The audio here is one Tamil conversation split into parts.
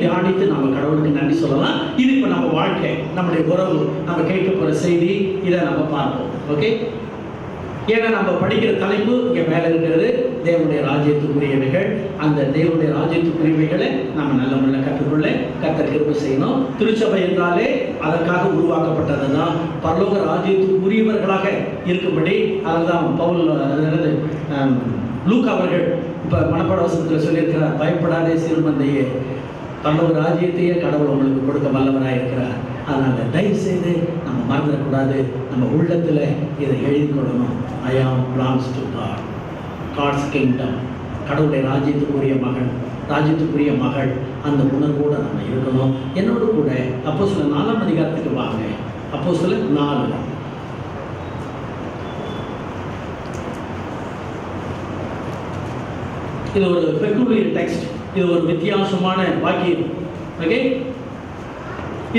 தியானித்து நம்ம கடவுளுக்கு நன்றி சொல்லலாம். இது இப்போ நம்ம வாழ்க்கை, நம்முடைய உறவு, நம்ம கேட்க போகிற செய்தி, இதை நம்ம பார்ப்போம். ஓகே, ஏன்னா நம்ம படிக்கிற தலைப்பு இங்கே மேலே இருக்கிறது, தேவனுடைய ராஜ்யத்துக்குரியவைகள். அந்த தேவனுடைய ராஜ்யத்துக்குரியவைகளை நம்ம நல்ல முறையில் கற்றுக்கொள்ள கர்த்தர் கிருபை செய்யணும். திருச்சபை என்றாலே அதற்காக உருவாக்கப்பட்டது தான், பரலோக ராஜ்யத்துக்குரியவர்களாக இருக்கும்படி. அதுதான் பவுல் லூக்கா அவர்கள் இப்போ மனப்பாட வசனத்தில் சொல்லியிருக்கிறார், பயப்படாதே சிறுமந்தையே, பரலோக ராஜ்யத்தையே கடவுள் உங்களுக்கு கொடுக்க வல்லவராக இருக்கிறார். அதனால் தயவு செய்து நம்ம மறந்துடக்கூடாது, நம்ம உள்ளத்தில் இதை எழுதி கொள்ளணும். I am belongs to God, God's kingdom, கடவுளுடைய ராஜ்யத்துக்குரிய மகன், ராஜ்யத்துக்குரிய மகள். அந்த உணர்வோடு நம்ம இருக்கணும். என்னோடு கூட அப்போஸ்தலர் 4ஆம் அதிகாரத்துக்கு வாங்க. அப்போஸ்தலர் 4. இது ஒரு பெக்குலியர் டெக்ஸ்ட், இது ஒரு வித்தியாசமான வாக்கியம். ஓகே,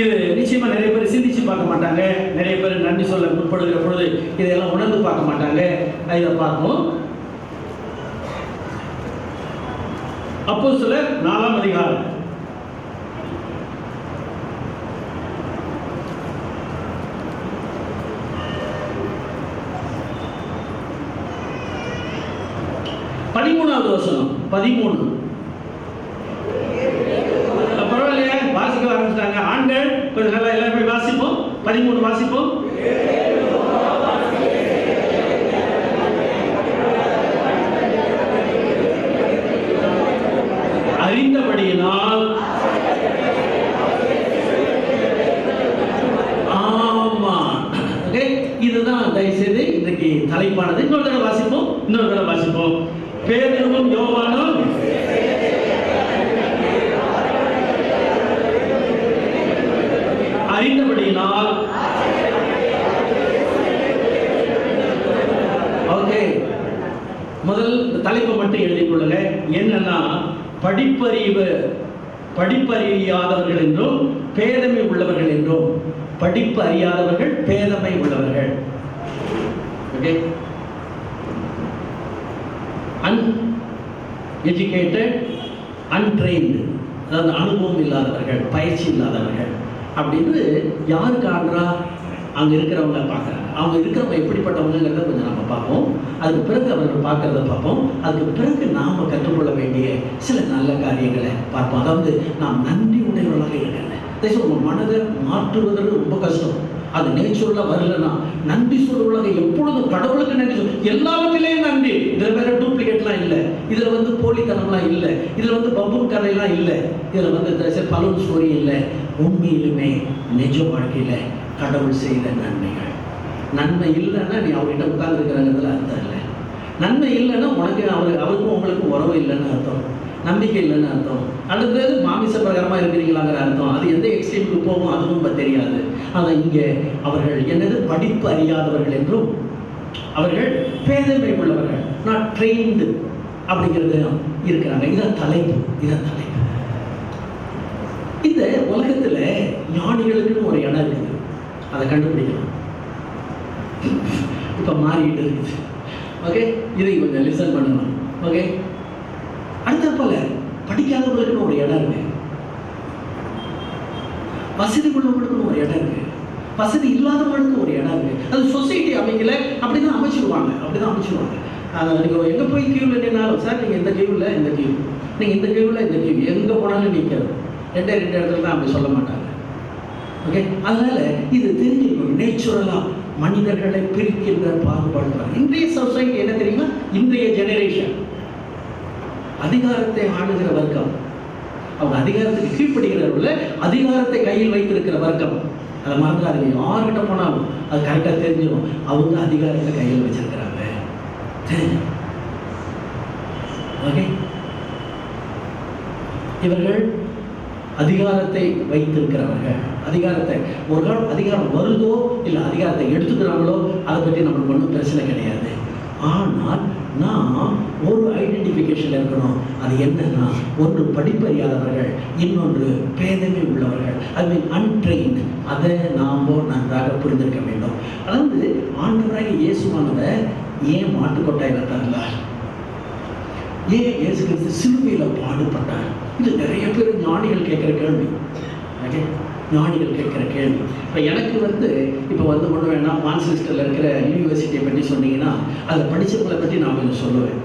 இது நிச்சயமாக நிறைய பேர் சிந்திச்சு பார்க்க மாட்டாங்க. நிறைய பேர் நன்றி சொல்ல முற்படுகிற பொழுது இதெல்லாம் உணர்ந்து பார்க்க மாட்டாங்க. இதை பார்ப்போம். அப்போஸ்தலர் 4ஆம் அதிகாரம். பதிமூணாவது வசனம். 13. பரவாயில்லையா, வாசிக்க ஆரம்பிச்சிட்டாங்க ஆண்கள். கொஞ்சம் நல்லா எல்லாருமே வாசிப்போம். 13 வாசிப்போம். அறிந்தபடியினால் ஆமா. ஓகே, இதுதான் தயவுசெய்து இன்றைக்கு தலைப்பானது. இன்னொரு தடவை வாசிப்போம். பேதுருவும் யோவானும் அறிந்தபடியினால். ஓகே, முதல் தலைப்பை மட்டும் எழுதிக் கொள்ளுங்க. என்னன்னா, படிப்பறியாதவர்கள் என்றும் பேதமை உள்ளவர்கள் என்றும். படிப்பு அறியாதவர்கள், பேதமை உள்ளவர்கள். ஓகே, uneducated, untrained, அதாவது அனுபவம் இல்லாதவர்கள், பயிற்சி இல்லாதவர்கள் அப்படின்னு யார் காண்றா? அங்கே இருக்கிறவங்க பார்க்குறாங்க. அவங்க இருக்கிறவங்க எப்படிப்பட்டவங்கிறத கொஞ்சம் நம்ம பார்ப்போம். அதுக்கு பிறகு அவர்கள் பார்க்கறத பார்ப்போம். அதுக்கு பிறகு நாம் கற்றுக்கொள்ள வேண்டிய சில நல்ல காரியங்களை பார்ப்போம். அதாவது நாம் நன்றி உடையவர்களாக இருக்கிறது. உங்கள் மனதை மாற்றுவதற்கு ரொம்ப கஷ்டம். அது நேச்சுரலாக வரலன்னா நன்றி சொல்றவங்க எப்பொழுதும் கடவுளுக்கு நன்றி சொல்ல, எல்லாவற்றிலேயும் நன்றி. இதில் வேற டூப்ளிகேட்லாம் இல்லை, இதில் போலித்தனம்லாம் இல்லை, இதில் பம்பும் கதையெல்லாம் இல்லை, இதில் பலூன் ஸ்டோரி இல்லை. உண்மையிலுமே நிஜ வாழ்க்கையில் கடவுள் செய்த நன்மைகள். நன்மை இல்லைன்னா நீ அவர்கிட்ட உட்கார்ந்துருக்கிறாங்கிறதுல அர்த்தம் இல்லை. நன்மை இல்லைன்னா உனக்கு அவருக்கும் உங்களுக்கும் உறவு இல்லைன்னு அர்த்தம், நம்பிக்கை இல்லைன்னு அர்த்தம், அல்லது மாமிச பிரகாரமாக இருக்கிறீங்களாங்கிற அர்த்தம். அது எந்த எக்ஸ்ட்ரீமுக்கு போகும் அதுவும் தெரியாது. ஆனால் இங்கே அவர்கள் என்னது, படிப்பு அறியாதவர்கள் என்றும் அவர்கள் பேதமை உள்ளவர்கள், நாட் ட்ரெயின்டு அப்படிங்கிறது இருக்கிறாங்க. இதான் தலைப்பு. இந்த உலகத்தில் ஞானிகளுக்குன்னு ஒரு இடம் இருக்குது, அதை கண்டுபிடிக்கலாம். இப்போ மாறிட்டு இருக்குது. ஓகே, இதை கொஞ்சம் லிசன் பண்ணணும். ஓகே, அடுத்த போல படிக்காதவங்களுக்குன்னு ஒரு இடம் இருக்கு, வசதி உள்ளவங்களுக்குன்னு ஒரு இடம் இருக்கு, வசதி இல்லாதவங்களுக்கு ஒரு இடம் இருக்கு. அது சொசைட்டி அமைக்கல, அப்படிதான் அமைச்சிருவாங்க. நீங்கள் எங்கே போய் கியூவில் நின்னாலும், சார் நீங்கள் இந்த கியூவில் இந்த கியூ, நீங்கள் இந்த கியூவில் இந்த கியூ, எங்கே போனாலும் நிற்கிறது. ரெண்டு இடத்துல தான் அப்படி சொல்ல மாட்டாங்க. ஓகே, அதனால இது தெரிஞ்சுக்கணும். நேச்சுரலாக மனிதர்களை பிரிக்கின்ற பாகுபாடு. இன்றைய சொசைட்டி என்ன தெரியுமா, இன்றைய ஜெனரேஷன் அதிகாரத்தை ஆளுகிற வர்க்கம், அவங்க அதிகாரத்துக்கு கீழ்ப்படுகிறவர்கள அதிகாரத்தை கையில் வைத்திருக்கிற வர்க்கம். அதை மறந்துடாதீங்க. யார்கிட்ட போனாலும் அது கரெக்டாக தெரிஞ்சிடும், அவங்க அதிகாரத்தை கையில் வச்சிருக்கிறாங்க. ஓகே, இவர்கள் அதிகாரத்தை வைத்திருக்கிறவர்கள். அதிகாரத்தை ஒரு காலம் அதிகாரம் வருதோ இல்லை அதிகாரத்தை எடுத்துக்கிறாங்களோ அதை பற்றி நம்மளுக்கு ஒன்றும் பிரச்சனை கிடையாது. ஆனால் நாம் ஒரு ஐடென்டிஃபிகேஷன் இருக்கணும். அது என்னன்னா, ஒன்று படிப்பறியாதவர்கள், இன்னொன்று பேதமை உள்ளவர்கள், ஐ மீன் அன்ட்ரெயின்டு. அதை நாம் நன்றாக புரிந்திருக்க வேண்டும். அதாவது ஆண்டவராக இயேசுவானவர் ஏன் மாட்டுக்கொட்டாயில் தரலார்? ஏன் இயேசு கிறிஸ்து சிலுவையில் பாடுபட்டார்? இது நிறைய பேர் ஞானிகள் கேட்குற கேள்வி. ஓகே, ஞானிகள் கேட்குற கேள்வி. இப்போ எனக்கு இப்போ ஒன்று வேணாம், மான்செஸ்டரில் இருக்கிற யூனிவர்சிட்டியை பற்றி சொன்னீங்கன்னா அதை படித்தவங்களை பற்றி நான் கொஞ்சம் சொல்லுவேன்.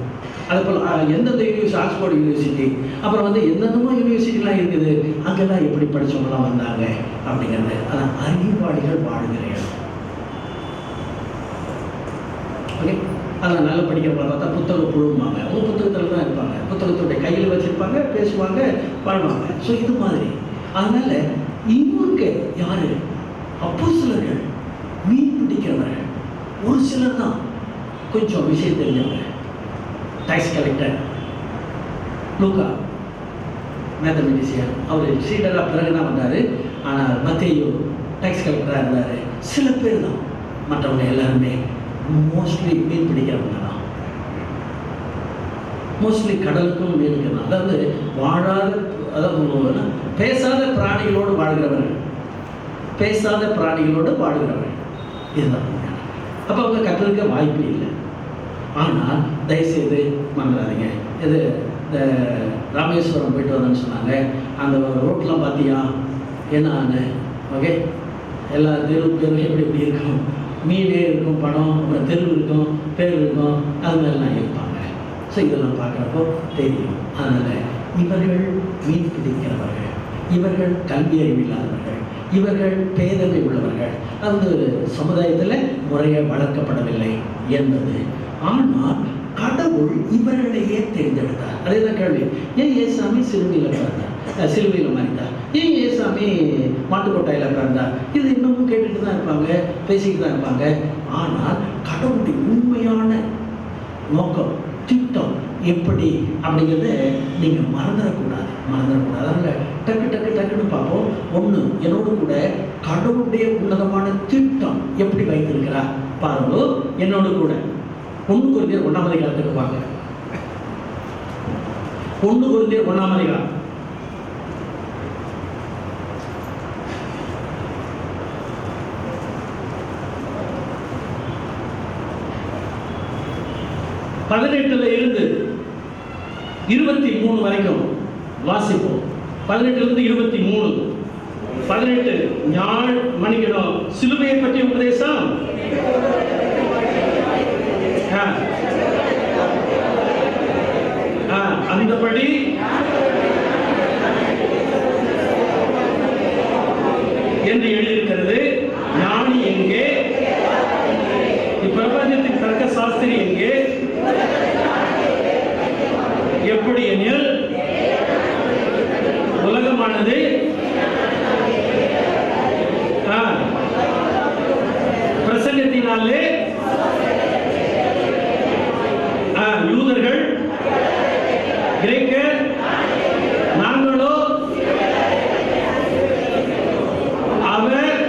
அது போல் எந்தெந்த யூனிவர்சிட்டி, ஆக்ஸ்போர்ட் யூனிவர்சிட்டி, அப்புறம் எந்தெந்தமோ யூனிவர்சிட்டிலாம் இருக்குது, அங்கெல்லாம் எப்படி படித்தவங்களாம் வந்தாங்க அப்படிங்கிறது. அதான் அறிவாளிகள் வாழ்கிற இடம். ஓகே, அதில் நல்லா படிக்கிறவங்க பார்த்தா புத்தக குழுவாங்க. அவங்க புத்தகத்தில் தான் இருப்பாங்க, புத்தகத்துடைய கையில் வச்சுருப்பாங்க, பேசுவாங்க, வாழ்வாங்க. ஸோ இது மாதிரி. அதனால் இவங்க யார்? அப்போஸ்தலர்கள், மீன் பிடிக்கிறவர்கள். ஒரு சிலர் தான் கொஞ்சம் விஷயம் தெரிஞ்சவங்க. டாக்ஸ் கலெக்டர் லூக்கா, மேத்தமெட்டிஷியன், அவர் சீடராக பிறகு தான் வந்தார். ஆனால் மத்தேயு டாக்ஸ் கலெக்டராக இருந்தார். சில பேர் தான், மற்றவங்க எல்லாருமே மோஸ்ட்லி மீன் பிடிக்கிறவங்க தான். மோஸ்ட்லி கடலுக்கும் மீனுக்கு தான். அதாவது வாழாத, அதாவது பேசாத பிராணிகளோடு வாழ்கிறவர்கள், பேசாத பிராணிகளோடு வாழ்கிறவர்கள், இதுதான். அப்போ அவங்க கற்றுக்க வாய்ப்பு இல்லை. ஆனால் தயவுசெய்து மறந்துடாதீங்க. இது இந்த ராமேஸ்வரம் போயிட்டு வரேன்னு சொன்னாங்க. அந்த ரோட்லாம் பார்த்தியா என்ன? ஓகே, எல்லா தெரு பேரும் எப்படி எப்படி இருக்கும், மீனே இருக்கும், படம், அப்புறம் தெரு இருக்கும், பேர் இருக்கும், அது மாதிரிலாம் இருப்பாங்க. ஸோ இதெல்லாம் பார்க்குறப்போ தெரியும். அதனால் இவர்கள் மீன் பிடிக்கிறவர்கள், இவர்கள் கல்வி அறிவில்லாதவர்கள், இவர்கள் பேதமை உள்ளவர்கள், அது சமுதாயத்தில் முறையாக வளர்க்கப்படவில்லை என்பது. ஆனால் கடவுள் இவர்களையே தேர்ந்தெடுத்தார். அதே தான் கேள்வி. ஏன் ஏசாமி சிலுவையில் பிறந்தார், சிலுவையில் மறித்தார்? ஏன் ஏசாமி மாட்டுக்கொட்டாயில் பிறந்தார்? இது இன்னமும் கேட்டுட்டு தான் இருப்பாங்க, பேசிக்கிட்டு தான் இருப்பாங்க. ஆனால் கடவுளுடைய உண்மையான நோக்கம், திட்டம் எப்படி அப்படிங்கிறத நீங்கள் மறந்துடக்கூடாது. அதனால் டக்குன்னு பார்ப்போம். ஒன்று, என்னோடு கூட கடவுளுடைய உன்னதமான திட்டம் எப்படி வைத்திருக்கிறார் பாருங்க. என்னோடு கூட 1 கொரிந்தியர் 1ஆம் அதிகாரத்துக்கு வாங்க. 1 கொரிந்தியர் 1ஆம் அதிகாரம். பதினெட்டுல இருந்து 23 வரைக்கும் வாசிப்போம். 18 இருந்து 23. 18 ஞாழ் மணிக்கிடம் சிலுவையை பற்றிய உபதேசம். அந்தபடி என்று எழுதியிருக்கிறது. ஞானி எங்கே? இப்பிரபஞ்சத்தின் தர்க்க சாஸ்திரி எங்கே? எப்படி எனில் உலகமானது பிரசங்கத்தினாலே யூதர்கள், கிரேக்கர், நாங்களோ அவர்.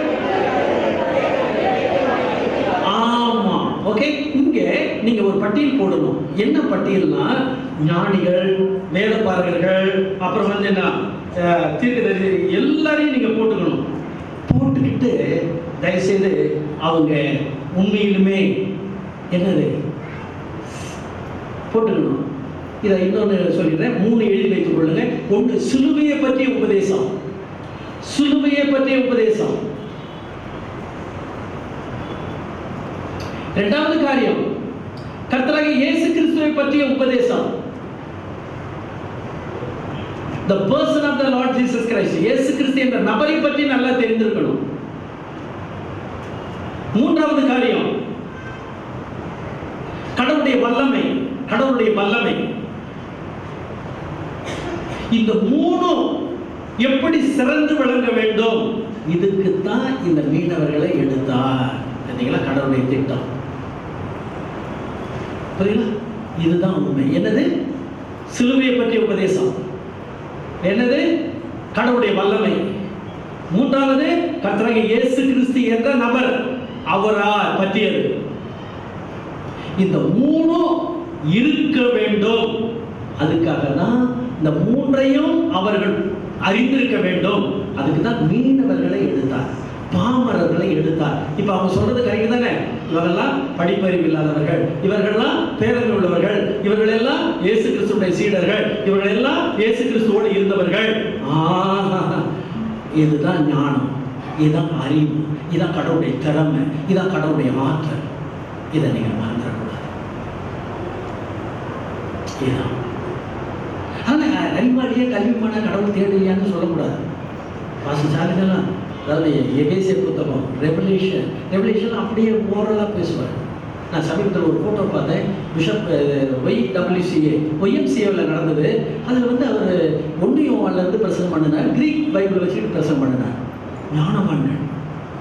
ஆமா, ஓகே. இங்க நீங்க ஒரு பட்டியல் போடணும். என்ன பட்டியல்னா, ஞானிகள், வேதபாரகர்கள், அப்புறம் என்ன தீர்க்கதரிசி, எல்லாரையும் நீங்க போட்டுக்கணும். போட்டுக்கிட்டு தயவுசெய்து அவங்க உண்மையிலுமே என்னது போட்டுக்கணும். இதை இன்னொன்று சொல்லிடுறேன். 3 எழுதி வைத்துக் கொள்ளுங்க. 1, சிலுவையை பற்றிய உபதேசம். சிலுவையை பற்றிய உபதேசம். 2வது காரியம், கர்த்தராகிய இயேசு கிறிஸ்துவை பற்றிய உபதேசம். The person of the Lord Jesus Christ. இயேசு கிறிஸ்து என்ற நபரை பற்றி நல்லா தெரிந்திருக்கணும். 3வது காரியம், கடவுளுடைய வல்லமை. கடவுளுடைய வல்லமை. இந்த 3 எப்படி சிறந்து விளங்க வேண்டும், இதுக்குத்தான் இந்த மீனவர்களை எடுத்தார். கடவுளுடைய திட்டம். புரியுதா? இதுதான் உண்மை. என்னது? சிலுவையை பற்றிய உபதேசம். என்னது? கடவுளுடைய வல்லமை. 3வது, கர்த்தராகிய இயேசு கிறிஸ்து என்ற நபர், அவரா பற்றியது. இந்த 3 இருக்க வேண்டும். அதுக்காக தான் இந்த 3ஐயும் அவர்கள் அறிந்திருக்க வேண்டும். அதுக்கு தான் மீனவர்களை எடுத்தார். பாமரர்களை எடுத்தார். இப்ப அவங்க சொல்றது கரெக்ட் தானே? இவரெல்லாம் படிப்பறிவு இல்லாதவர்கள், இவர்கள்லாம் பேரறிவு உள்ளவர்கள், இவர்கள் எல்லாம் இயேசு கிறிஸ்துவுடைய சீடர்கள், இவர்கள் எல்லாம் இயேசு கிறிஸ்துவோடு இருந்தவர்கள். இதுதான் ஞானம், இதுதான் அறிவு, இதுதான் கடவுளுடைய திறமை, இதுதான் கடவுளுடைய ஆற்றல். இதை நீங்க மறந்துடக்கூடாது. இதுதான் அறிவாளியே கல்விமான கடவுள் தேடலையான்னு சொல்லக்கூடாது. வாசிச்சாலுங்கெல்லாம் அதாவது எபேசியர் புத்தகம் ரெவலேஷன் அப்படியே ஓரலாக பேசுவார். நான் சமீபத்தில் ஒரு ஃபோட்டோ பார்த்தேன். பிஷப் ஒய்எம்சிஏவில் நடந்தது. அதில் வந்து அவர் 1 யோவான்லேருந்து பிரசங்கம் பண்ணினார். கிரீக் பைபிள் வச்சுட்டு பிரசங்கம் பண்ணினார்.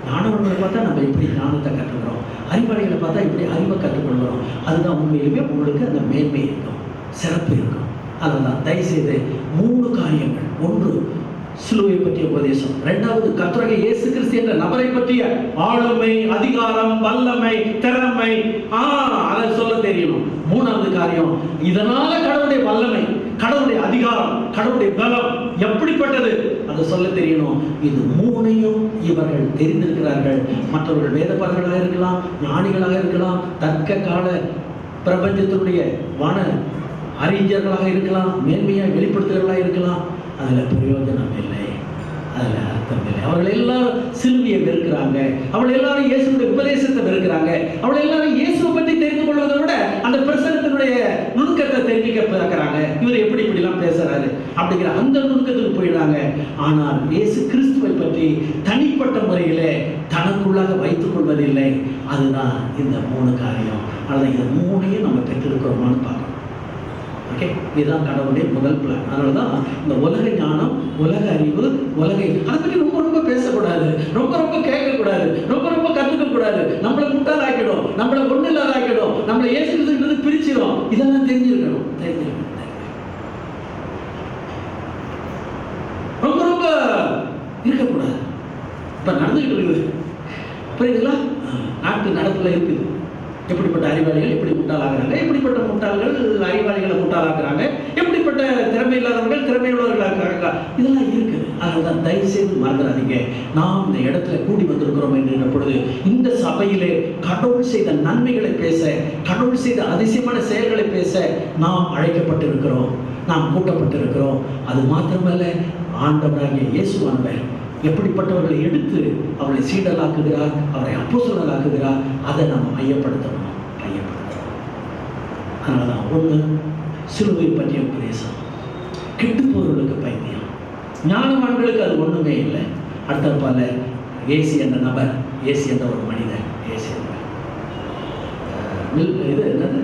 ஞானவன்களை பார்த்தா நம்ம எப்படி ஞானத்தை கற்றுக்கிறோம், அறிவாளிகளை பார்த்தா இப்படி அறிவை கற்றுக்கொள்கிறோம். அதுதான் உண்மையிலுமே உங்களுக்கு அந்த மேன்மை இருக்கும், சிறப்பு இருக்கும். அதுதான் தயவுசெய்து 3 காரியங்கள். 1 சிலுவை பற்றிய உபதேசம். 2வது கர்த்தராகிய இயேசு கிறிஸ்து என்ற நபரை பற்றிய ஆளுமை, அதிகாரம், வல்லமை, திறமை அதை சொல்ல தெரியணும். 3வது காரியம், இதனால கடவுளுடைய வல்லமை, கடவுளுடைய அதிகாரம், கடவுளுடைய பலம் எப்படிப்பட்டது அதை சொல்ல தெரியணும். இது 3ஐயும் இவர்கள் தெரிந்திருக்கிறார்கள். மற்றவர்கள் வேதபாரர்களாக இருக்கலாம், ஞானிகளாக இருக்கலாம், தர்க்க கால பிரபஞ்சத்தினுடைய வான அறிஞர்களாக இருக்கலாம், மேன்மையாக வெளிப்படுத்துகிறவர்களாக இருக்கலாம். அதில் பிரயோஜனம் இல்லை, அதில் அர்த்தம் இல்லை. அவர்கள் எல்லாரும் சிலுவையை வெறுக்கிறாங்க, அவர்கள் எல்லாரும் இயேசுடைய உபதேசத்தை வெறுக்கிறாங்க, அவர்கள் எல்லாரும் இயேசுவை பற்றி தெரிந்து கொள்வதை விட அந்த பிரசனத்தினுடைய நுணுக்கத்தை தெரிஞ்சுக்க பார்க்குறாங்க. இவர் எப்படி இப்படிலாம் பேசுறாரு அப்படிங்கிற அந்த நுணுக்கத்துக்கு போயிடுறாங்க. ஆனால் இயேசு கிறிஸ்துவை பற்றி தனிப்பட்ட முறையிலே தனக்குள்ளாக வைத்துக் கொள்வதில்லை. அதுதான் இந்த 3 காரியம். ஆனால் இந்த 3ஐயும் நம்ம பெற்றிருக்கிறோமான்னு பார்க்கணும். ஓகே, இதுதான் கடவுளுடைய முதல் பிளான். அதனால தான் இந்த உலக ஞானம், உலக அறிவு, அதை பற்றி ரொம்ப பேசக்கூடாது, ரொம்ப கேட்கக்கூடாது, ரொம்ப கற்றுக்கக்கூடாது. நம்மளை முட்டாள் ஆக்கிடும், நம்மளை ஒண்ணு இல்லாத ஆக்கிடும், நம்மளை இயேசு கிறிஸ்துவிலிருந்து பிரிச்சிடும். இதெல்லாம் தெரிஞ்சிருக்கணும். ரொம்ப இருக்கக்கூடாது. இப்ப நடந்துகிட்டு இருக்குது, புரியுதுங்களா? நாட்டு நடப்புல இருக்குது. எப்படிப்பட்ட அறிவாளிகள் எப்படி முட்டாளாகிறாங்க, எப்படிப்பட்ட முட்டாள்கள் அறிவாளிகளை முட்டாளாக்குறாங்க, எப்படிப்பட்ட திறமை இல்லாதவர்கள் திறமையுள்ளவர்களாக, இதெல்லாம் இருக்குது. அதனால்தான் தயவு செய்து மறந்துடாதீங்க. நாம் இந்த இடத்துல கூடி வந்திருக்கிறோம் என்கிற பொழுது இந்த சபையிலே கடவுள் செய்த நன்மைகளை பேச, கடவுள் செய்த அதிசயமான செயல்களை பேச நாம் அழைக்கப்பட்டிருக்கிறோம், நாம் கூட்டப்பட்டிருக்கிறோம். அது மாத்திரமல்ல, ஆண்டவராகிய இயேசுவானவர் எப்படிப்பட்டவர்களை எடுத்து அவளை சீடலாக்குகிறார், அவரை அப்போஸ்தலராக்குகிறார். அதை நம்ம மையப்படுத்தணும். அதனாலதான் 1 சிலுவை பற்றிய உபதேசம், கெட்டு போறவர்களுக்கு பைத்தியம், ஞானவான்களுக்கு அது ஒண்ணுமே இல்லை. அடுத்த பால ஏசி என்ற நபர், ஏசி என்ற ஒரு மனிதர், ஏசி இது என்னது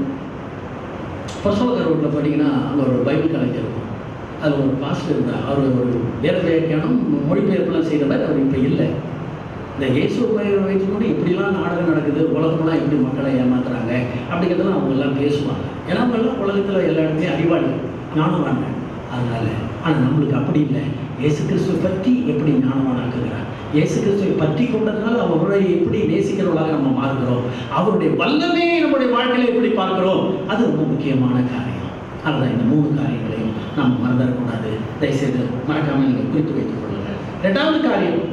பசவகர் ரோட்டில் பார்த்தீங்கன்னா அங்கே ஒரு பைபிள் காலேஜ் இருக்கும். அதில் ஒரு பாஸ்டர் இருந்தார். அவர் ஒரு வேத வியாக்கியானம் மொழிபெயர்ப்புலாம் செய்தவர். அவர் இப்போ இல்லை. இந்த இயேசுவை வைத்துக்கொண்டு இப்படிலாம் நாடகம் நடக்குது, உலகமெல்லாம் எப்படி மக்களை ஏமாத்துறாங்க அப்படிங்கிறதெல்லாம் அவங்க எல்லாம் பேசுவாங்க. ஏன்னா அவங்கெல்லாம் உலகத்தில் எல்லா இடத்துலையும் அறிவாளி, ஞானவாங்க. அதனால ஆனால் நம்மளுக்கு அப்படி இல்லை. இயேசு கிறிஸ்துவை பற்றி எப்படி ஞானவானாக்குகிறார், இயேசு கிறிஸ்துவை பற்றி கொண்டதுனால அவருடைய எப்படி நேசிக்கிறவர்களாக நம்ம மாறுகிறோம், அவருடைய வல்லமே நம்முடைய வாழ்க்கையில எப்படி பார்க்கிறோம், அது ரொம்ப முக்கியமான காரியம். அதுதான் இந்த 3 காரியங்களையும் நாம் மறந்துடக்கூடாது. தயவுசெய்து மறக்காமல் நீங்கள் குறித்து வைத்துக் கொள்ளுங்கள். 2வது காரியம்,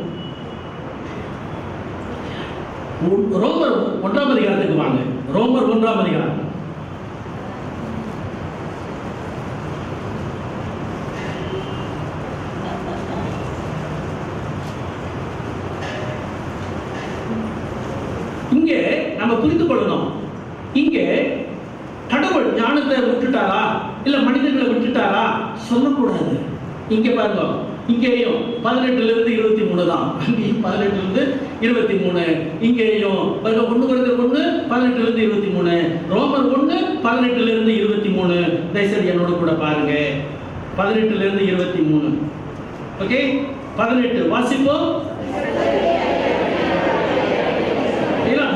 ரோமர் 1ஆம் அதிகாரத்துக்கு வாங்க. ரோமர் 1ஆம் அதிகாரம். இங்கே நம்ம புரிந்து கொள்ளணும். இங்கே கடவுள் ஞானத்தை விட்டுட்டாரா இல்ல மனிதர்களை விட்டுட்டாரா சொல்லக்கூடாது. இங்க பாருங்க, இங்கேயும் 18 - 23 தான். அங்கேயும் 18 - 23. இங்கேயும் 1 Corinthians 1 18 - 23. ரோமர் 1 18 - 23. தயவுசெய்து என்னோட கூட பாருங்க. 18 - 23. ஓகே, 18 வாசிப்போம்.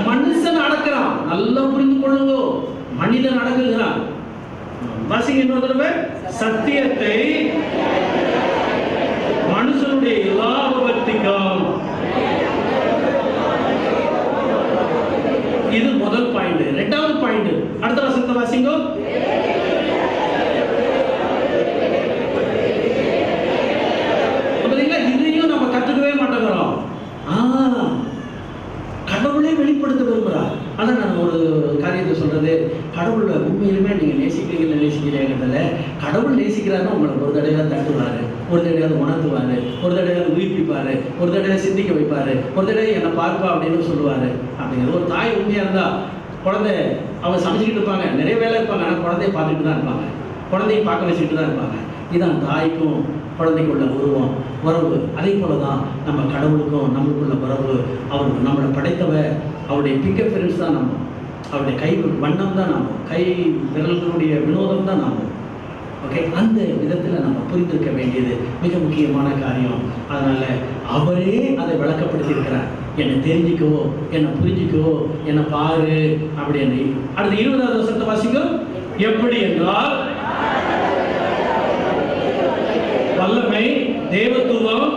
மனுஷன் அடக்கிறான், நல்லா புரிந்து கொள்ளுங்க. மனிதன் அடக்குகிறான். வாசிங்க இன்னொரு தடவை. சத்தியத்தை மனுஷனுடைய எல்லா பக்திக்கும். இது முதல் பாயிண்ட். 2வது பாயிண்ட், அடுத்த வசனத்தை வாசிங்க. இதையும் நம்ம கத்துக்கவே மாட்டேங்கிறோம். அப்படிங்கிறதுல கடவுள் நேசிக்கிறாருன்னா உங்களை ஒரு தடவை தட்டுவார், ஒரு தடவை உணர்த்துவார், ஒரு தடவை உயிர்ப்பிப்பார், ஒரு தடவை சிந்திக்க வைப்பார், ஒரு தடவை என்னை பார்ப்பா அப்படின்னு சொல்லுவார் அப்படிங்கிறது. ஒரு தாய் உண்மையாக இருந்தால் குழந்தை அவங்க சமைச்சிக்கிட்டு இருப்பாங்க, நிறைய வேலை இருப்பாங்க, ஆனால் குழந்தைய பார்த்துக்கிட்டு தான் இருப்பாங்க, குழந்தைய பார்க்க வச்சுக்கிட்டு தான் இருப்பாங்க. இதுதான் தாய்க்கும் குழந்தைக்குள்ள உறவு. அதே போல தான் நம்ம கடவுளுக்கும் நம்மளுக்குள்ள உறவு. அவர் நம்மளை படைத்தவர், அவருடைய பிக்கப் ஃப்ரெண்ட்ஸ் தான் நம்ம, அவருடைய கை வண்ணம் தான் நாம், கை விரல்களுடைய வினோதம் தான் நாம். ஓகே, அந்த விதத்தில் நம்ம புரிந்திருக்க வேண்டியது மிக முக்கியமான காரியம். அதனால் அவரே அதை விளக்கப்படுத்தியிருக்கிறார். என்னை தெரிஞ்சுக்கவோ, என்னை புரிஞ்சுக்கவோ, என்னை பாரு அப்படின்னு. அடுத்த 20வது வசனத்தை வாசிக்கும். எப்படி என்றால் வல்லமை, தேவத்துவம்,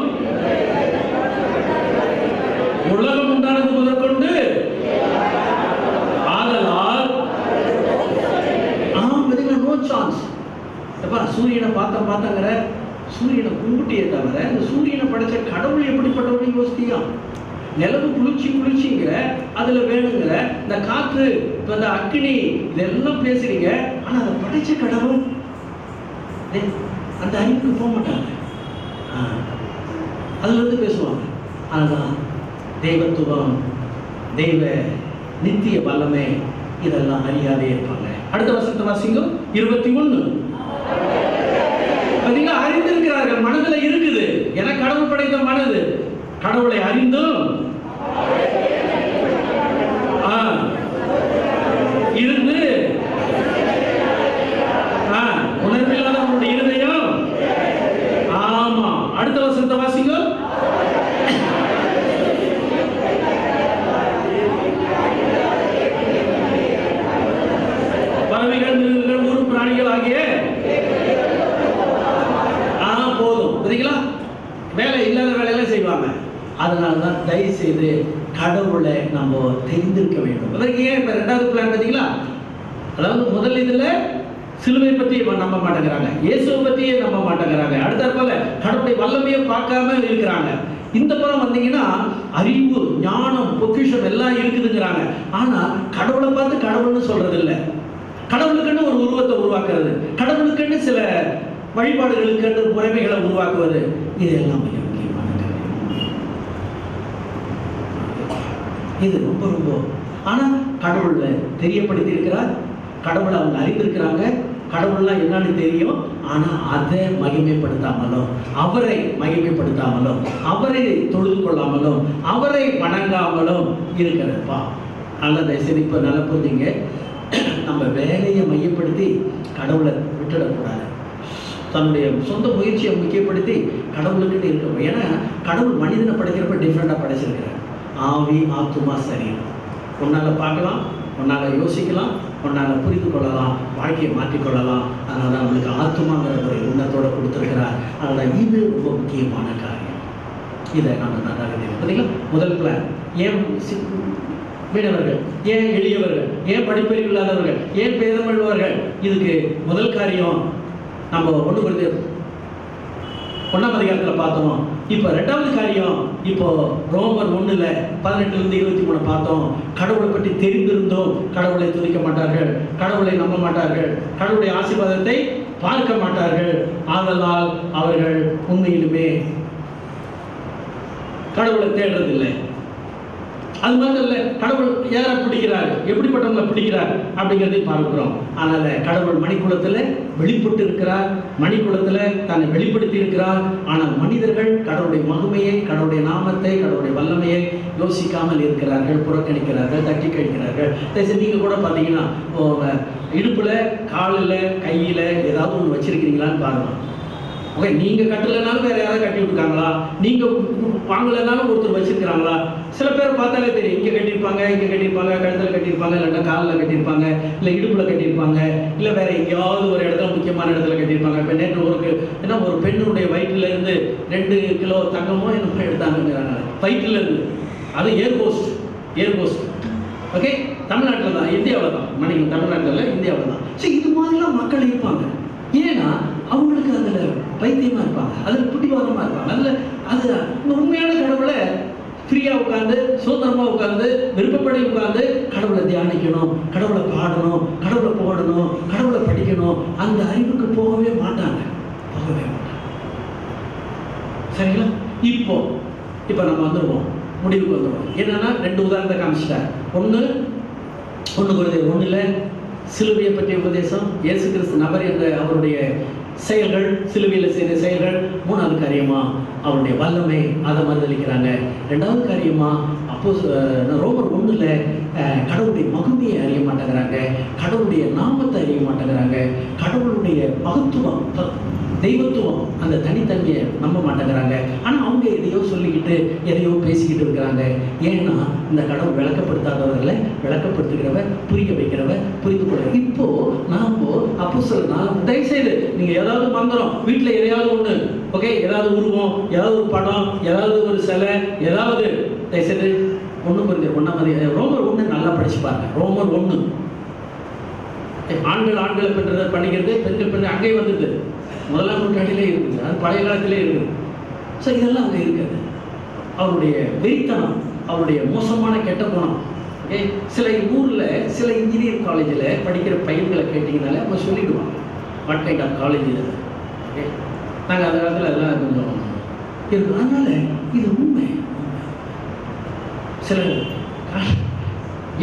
உலகம் உண்டானது முதற்கொண்டு ஆதலால் நோ சான்ஸ். சூரியனை பார்த்தாங்கிற சூரியனை கும்பிட்டியே தவிர இந்த சூரியனை படைச்ச கடவுள் எப்படிப்பட்டவரையும் யோசித்தியா? நிலவு குளிர்ச்சிங்கிற அதுல வேணுங்கிற இந்த காற்று, இந்த அக்னி, இதெல்லாம் பேசுறீங்க. ஆனா அதை படைச்ச கடவுள் அந்த அறிவுக்கு போக மாட்டாங்க, அதுல இருந்து பேசுவாங்க. அதுதான் தெய்வத்துவம், தெய்வ நித்திய வல்லமை, இதெல்லாம் அறியாதே இருப்பாங்க. அடுத்த வசனத்தை வாசிங்க. 21. அறிந்திருக்கிறார்கள், மனதில் இருக்குது. என கடவுள் படைத்த மனது, கடவுளை அறிந்தும் இருந்து உணர்வில்லாத அவருடைய இருதயம். ஆமா, அடுத்த வசனத்தை வாசிங்க. பறவைகள், மிருகங்கள், ஊர் பிராணிகள் ஆகிய போதும். புரியுங்களா? வேலை இல்லாத வேலையெல்லாம் செய்வாங்க. அதனால தான் தயவு செய்து கடவுளை நம்ம தெரிந்திருக்க வேண்டும். அதற்கு ஏன் இப்போ 2வது பிளான் பார்த்தீங்களா? அதாவது முதல் இதில் சிலுவை பற்றி நம்ப மாட்டேங்கிறாங்க, இயேசுவை பற்றியே நம்ப மாட்டேங்கிறாங்க. அடுத்த போல கடவுளுடைய வல்லமையை பார்க்காம இருக்கிறாங்க. இந்த புறம் வந்தீங்கன்னா அறிவு, ஞானம், பொக்கிஷம் எல்லாம் இருக்குதுங்கிறாங்க. ஆனால் கடவுளை பார்த்து கடவுள்னு சொல்றது இல்லை. கடவுளுக்குன்னு ஒரு உருவத்தை உருவாக்குறது, கடவுளுக்குன்னு சில வழிபாடுகளுக்கு முறைமைகளை உருவாக்குவது, இதெல்லாம் மிக முக்கியமான காரியம். இது ரொம்ப ஆனால் கடவுளை தெரியப்படுத்தி இருக்கிறார், கடவுளை அவங்க அறிந்திருக்கிறாங்க, கடவுள்லாம் என்னன்னு தெரியும். ஆனால் அதை மகிமைப்படுத்தாமலும், அவரை மகிமைப்படுத்தாமலும், அவரை தொழுது கொள்ளாமலும், அவரை வணங்காமலும் இருக்கிறப்பா. நல்லதை சிரிப்ப நல்லா புரிஞ்சுங்க. நம்ம வேலையை மையப்படுத்தி கடவுளை விட்டுடக்கூடாது. தன்னுடைய சொந்த முயற்சியை முக்கியப்படுத்தி கடவுளுக்குன்னு இருக்கணும். ஏன்னா கடவுள் மனிதனை படைக்கிறப்ப டிஃப்ரெண்டாக படைச்சிருக்கிறார். ஆவி, ஆத்துமா, சரீரம். ஒன்றால் பார்க்கலாம், ஒன்றால் யோசிக்கலாம், ஒன்றால் புரிந்து கொள்ளலாம், வாழ்க்கையை மாற்றிக்கொள்ளலாம். அதனால தான் நம்மளுக்கு ஆத்துமாங்கிற ஒரு உன்னத்தோடு கொடுத்துருக்கிறார். அதனால் இது ரொம்ப முக்கியமான காரியம். இதை நம்ம நன்றாக தெரியும். பார்த்தீங்களா? முதல் பிளான். ஏன் மீனவர்கள், ஏன் எளியவர்கள், ஏன் படிப்பறிவு இல்லாதவர்கள், ஏன் பேதமழுவர்கள்? இதுக்கு முதல் காரியம் நம்ம 1 Corinthians 1ஆம் அதிகாரத்தில் பார்த்தோம். இப்போ 2வது காரியம், இப்போ ரோமர் 1:18-23 பார்த்தோம். கடவுளை பற்றி தெரிந்திருந்தோம் கடவுளை துதிக்க மாட்டார்கள், கடவுளை நம்ப மாட்டார்கள், கடவுளுடைய ஆசீர்வாதத்தை பார்க்க மாட்டார்கள். ஆதலால் அவர்கள் உண்மையிலுமே கடவுளை தேடுறதில்லை. அது மாதிரி இல்லை, கடவுள் யாரை பிடிக்கிறார், எப்படிப்பட்டவங்களை பிடிக்கிறார் அப்படிங்கிறதையும் பார்க்கிறோம். அதனால கடவுள் மணிக்குளத்தில் வெளிப்பட்டு இருக்கிறார், மணிக்குளத்தில் தன்னை வெளிப்படுத்தி இருக்கிறார். ஆனால் மனிதர்கள் கடவுளுடைய மகிமையை, கடவுளுடைய நாமத்தை, கடவுளுடைய வல்லமையை யோசிக்காமல் இருக்கிறார்கள், புறக்கணிக்கிறார்கள், தட்டி கழிக்கிறார்கள். நீங்கள் கூட பார்த்தீங்கன்னா இடுப்பில், காலில், கையில் ஏதாவது ஒன்று வச்சிருக்கிறீங்களான்னு பாருங்கள். ஓகே, நீங்கள் கட்டலைனாலும் வேறு யாராவது கட்டி விட்டுருக்காங்களா, நீங்கள் வாங்கலைனாலும் ஒருத்தர் வச்சுருக்கிறாங்களா? சில பேர் பார்த்தாலே தெரியும், இங்கே கட்டியிருப்பாங்க, இங்கே கட்டியிருப்பாங்க, கழுத்தில் கட்டியிருப்பாங்க, இல்லைன்னா காலில் கட்டியிருப்பாங்க, இல்லை இடுப்பில் கட்டியிருப்பாங்க, இல்லை வேறு எங்கேயாவது ஒரு இடத்துல முக்கியமான இடத்துல கட்டியிருப்பாங்க. இப்போ நேற்று ஏன்னா ஒரு பெண்ணுடைய வயிற்றுலேருந்து 2 கிலோ தங்கமோ என்னமோ எடுத்தாங்கிறாங்க, வயிற்றுலேருந்து. அது ஏர்கோஸ்ட். ஓகே, தமிழ்நாட்டில் தான், இந்தியாவில் தான், மணிக்கு தமிழ்நாட்டில், இந்தியாவில் தான். சரி, இது மாதிரிலாம் மக்கள் இருப்பாங்க. ஏன்னா அவங்களுக்கு அதில் பைத்தியமாக இருப்பாங்க, அதில் பிடிவாதமாக இருப்பாங்க. அதில் அது உண்மையான கடவுளை ஃப்ரீயா உட்கார்ந்து சுதந்திரமா உட்கார்ந்து விருப்பப்படி உட்கார்ந்து கடவுளை தியானிக்கணும், கடவுளை பாடணும், கடவுளை போடணும், கடவுளை படிக்கணும், அந்த அறிவுக்கு போகவே மாட்டாங்க. சரிங்களா? இப்போ நம்ம வந்துடுவோம், முடிவுக்கு வந்துடுவோம். என்னன்னா 2 உதாரணத்தை காமிச்சிட்டார். ஒன்று ஒன்றில் சிலுவையை பற்றிய உபதேசம், இயேசு கிறிஸ்து நபர் என்ற அவருடைய செயல்கள், சிலுவையில் செய்த செயல்கள். 3வது காரியமா அவருடைய வல்லமை, அதை மறுதளிக்கிறாங்க. 2வது காரியமா ரோமர் 1ல் கடவுளுடைய மகிமையை அறிய மாட்டேங்கிறாங்க, கடவுளுடைய நாமத்தை அறிய மாட்டேங்கிறாங்க, கடவுளுடைய மகத்துவம், தெய்வத்துவம், அந்த தனித்தன்மையை நம்ப மாட்டேங்கிறாங்க. ஆனால் அவங்க எதையோ சொல்லிக்கிட்டு எதையோ பேசிக்கிட்டு இருக்கிறாங்க. ஏன்னா இந்த கடவுள் விளக்கப்படுத்தாதவர்களை விளக்கப்படுத்துகிறவர், புரிய வைக்கிறவர், புரிந்து கொள்ள. இப்போ நாம் அப்போஸ்தலர் தயவுசெய்து நீங்கள் ஏதாவது மந்திரம் வீட்டில் எதையாவது ஒன்று, ஓகே, ஏதாவது உருவம், ஏதாவது ஒரு படம், ஏதாவது ஒரு சிலை, ஏதாவது தயவுசெய்து 1 Corinthians 1 ரோமர் 1 நல்லா படிச்சு பாருங்க. ரோமர் 1 ஆண்களை பண்ணிக்கிறது, பெண்கள் அங்கே வந்துடுது. 1ஆம் நூற்றாண்டிலே இருக்குது, அது பழைய காலத்திலே இருக்குது. ஸோ இதெல்லாம் அங்கே இருக்குது. அவருடைய வெறித்தனம், அவருடைய மோசமான கெட்ட குணம். ஓகே, சில ஊரில் சில இன்ஜினியரிங் காலேஜில் படிக்கிற பையன்களை கேட்டிங்கனாலே அவங்க சொல்லிடுவாங்க வாட் கைண்ட் ஆஃப் காலேஜ் இது. ஓகே, நாங்கள் அந்த காலத்தில் அதெல்லாம் கொஞ்சம் இருக்குது. அதனால் இது உண்மை. சில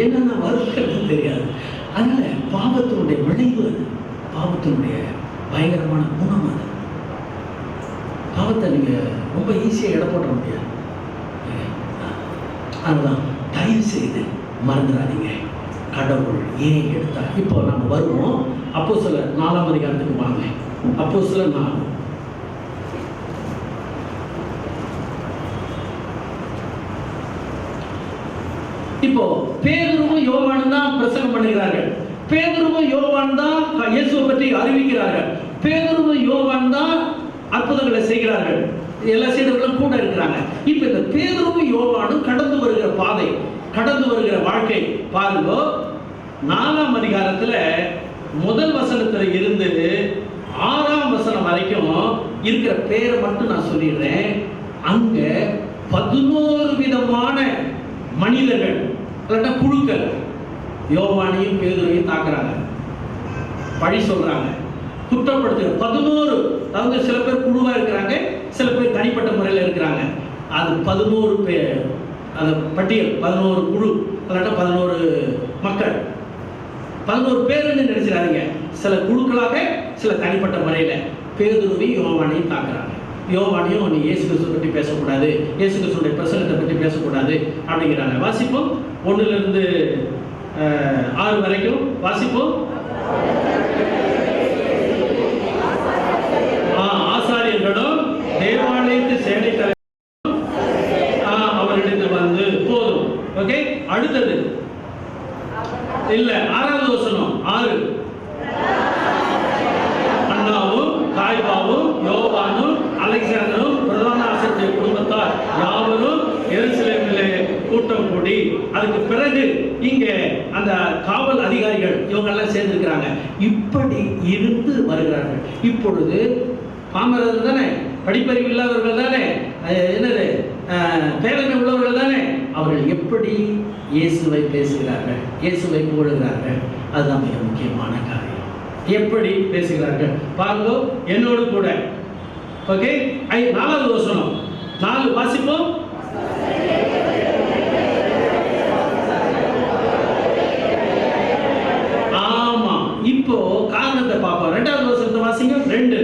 என்னென்ன வருஷம் தெரியாது. அதனால் பாவத்தினுடைய விளைவு, அது பாவத்தினுடைய பயங்கரமான குணம். அது பாவத்தை நீங்கள் ரொம்ப ஈஸியாக இட போட முடியாது. அதுதான் தயவு செய்து மறந்துடாதீங்க. கடவுள் ஏன் எடுத்தார்? இப்போ நம்ம வருவோம் அப்போஸ்தலர் 4ஆம் அதிகாரத்துக்கு வாங்க. அப்போஸ்தலர் 4. இப்போ பேதுருவும் யோவானும் தான் பிரசங்கம் பண்ணுகிறார்கள். பேதுருவும் யோவான் தான் இயேசுவை பற்றி அறிவிக்கிறார்கள். பேதுருவும் யோவான் தான் அற்புதங்களை செய்கிறார்கள். எல்லா சீடர்களும் கூட இருக்கிறாங்க. இப்ப இந்த பேதுருவும் யோவானும் கடந்து வருகிற பாதை, கடந்து வருகிற வாழ்க்கை பாருங்க. 4ஆம் அதிகாரத்துல 1 வசனத்துல இருந்து 6ஆம் வசனம் வரைக்கும் இருக்கிற பேரை மட்டும் நான் சொல்லிடுறேன். அங்க 11 விதமான மனிதர்கள், குழுக்கள் யோவானையும் பேதுருவையும் தாக்குறாங்க, பழி சொல்றாங்க, குற்றப்படுத்துகிற 11. அதாவது சில பேர் குழுவா இருக்கிறாங்க, சில பேர் தனிப்பட்ட முறையில் இருக்கிறாங்க. அது 11 பேர், அந்த பட்டியல் 11 குழு, அல்லாட்டா 11 மக்கள். 11 பேருன்னு நினைச்சிடாதீங்க. சில குழுக்களாக, சில தனிப்பட்ட முறையில் பேதுருவையும் யோவானையும் தாக்குறாங்க. யோவானையும் நீ இயேசு கிறிஸ்துவை பற்றி பேசக்கூடாது, இயேசு கிறிஸ்துடைய பிரசங்கத்தை பற்றி பேசக்கூடாது அப்படிங்கிறாங்க. வாசிப்போம் 1லிருந்து 6 வரைக்கும் வாசிப்போம். ஆசாரியர்களும் தேவாலயத்து சேனைத்தலைவரும் அவரிடத்தில் வந்து போதும். ஓகே, அடுத்தது இல்ல 6வது வசனம் 6. அண்ணாவும் காய்பாவும் யோவானும் அலெக்சாண்டரும் பிரதான ஆசிரியர் குடும்பத்தார் யாவரும் எருசலேமிலே கூட்டம் கூடி, அதுக்கு பிறகு இங்க அந்த காவல் அதிகாரிகள் இவங்க எல்லாம் சேர்ந்திருக்கிறாங்க. இப்படி இருந்து வருகிறார்கள். இப்பொழுது பாமரர்கள் தானே, படிப்பறிவு இல்லாதவர்கள் தானே, என்னது பேரமை உள்ளவர்கள் தானே, அவர்கள் எப்படி இயேசுவை பேசுகிறார்கள், இயேசுவை போடுகிறார்கள். அதுதான் மிக முக்கியமான காரியம். எப்படி பேசுகிறார்கள் பாருங்க என்னோடு கூட. ஓகே, 4வது வசனம் 4 வாசிப்போம். ஆமா, இப்போ காரணத்தை பார்ப்போம். 2வது வசனத்தை வாசிங்க. 2.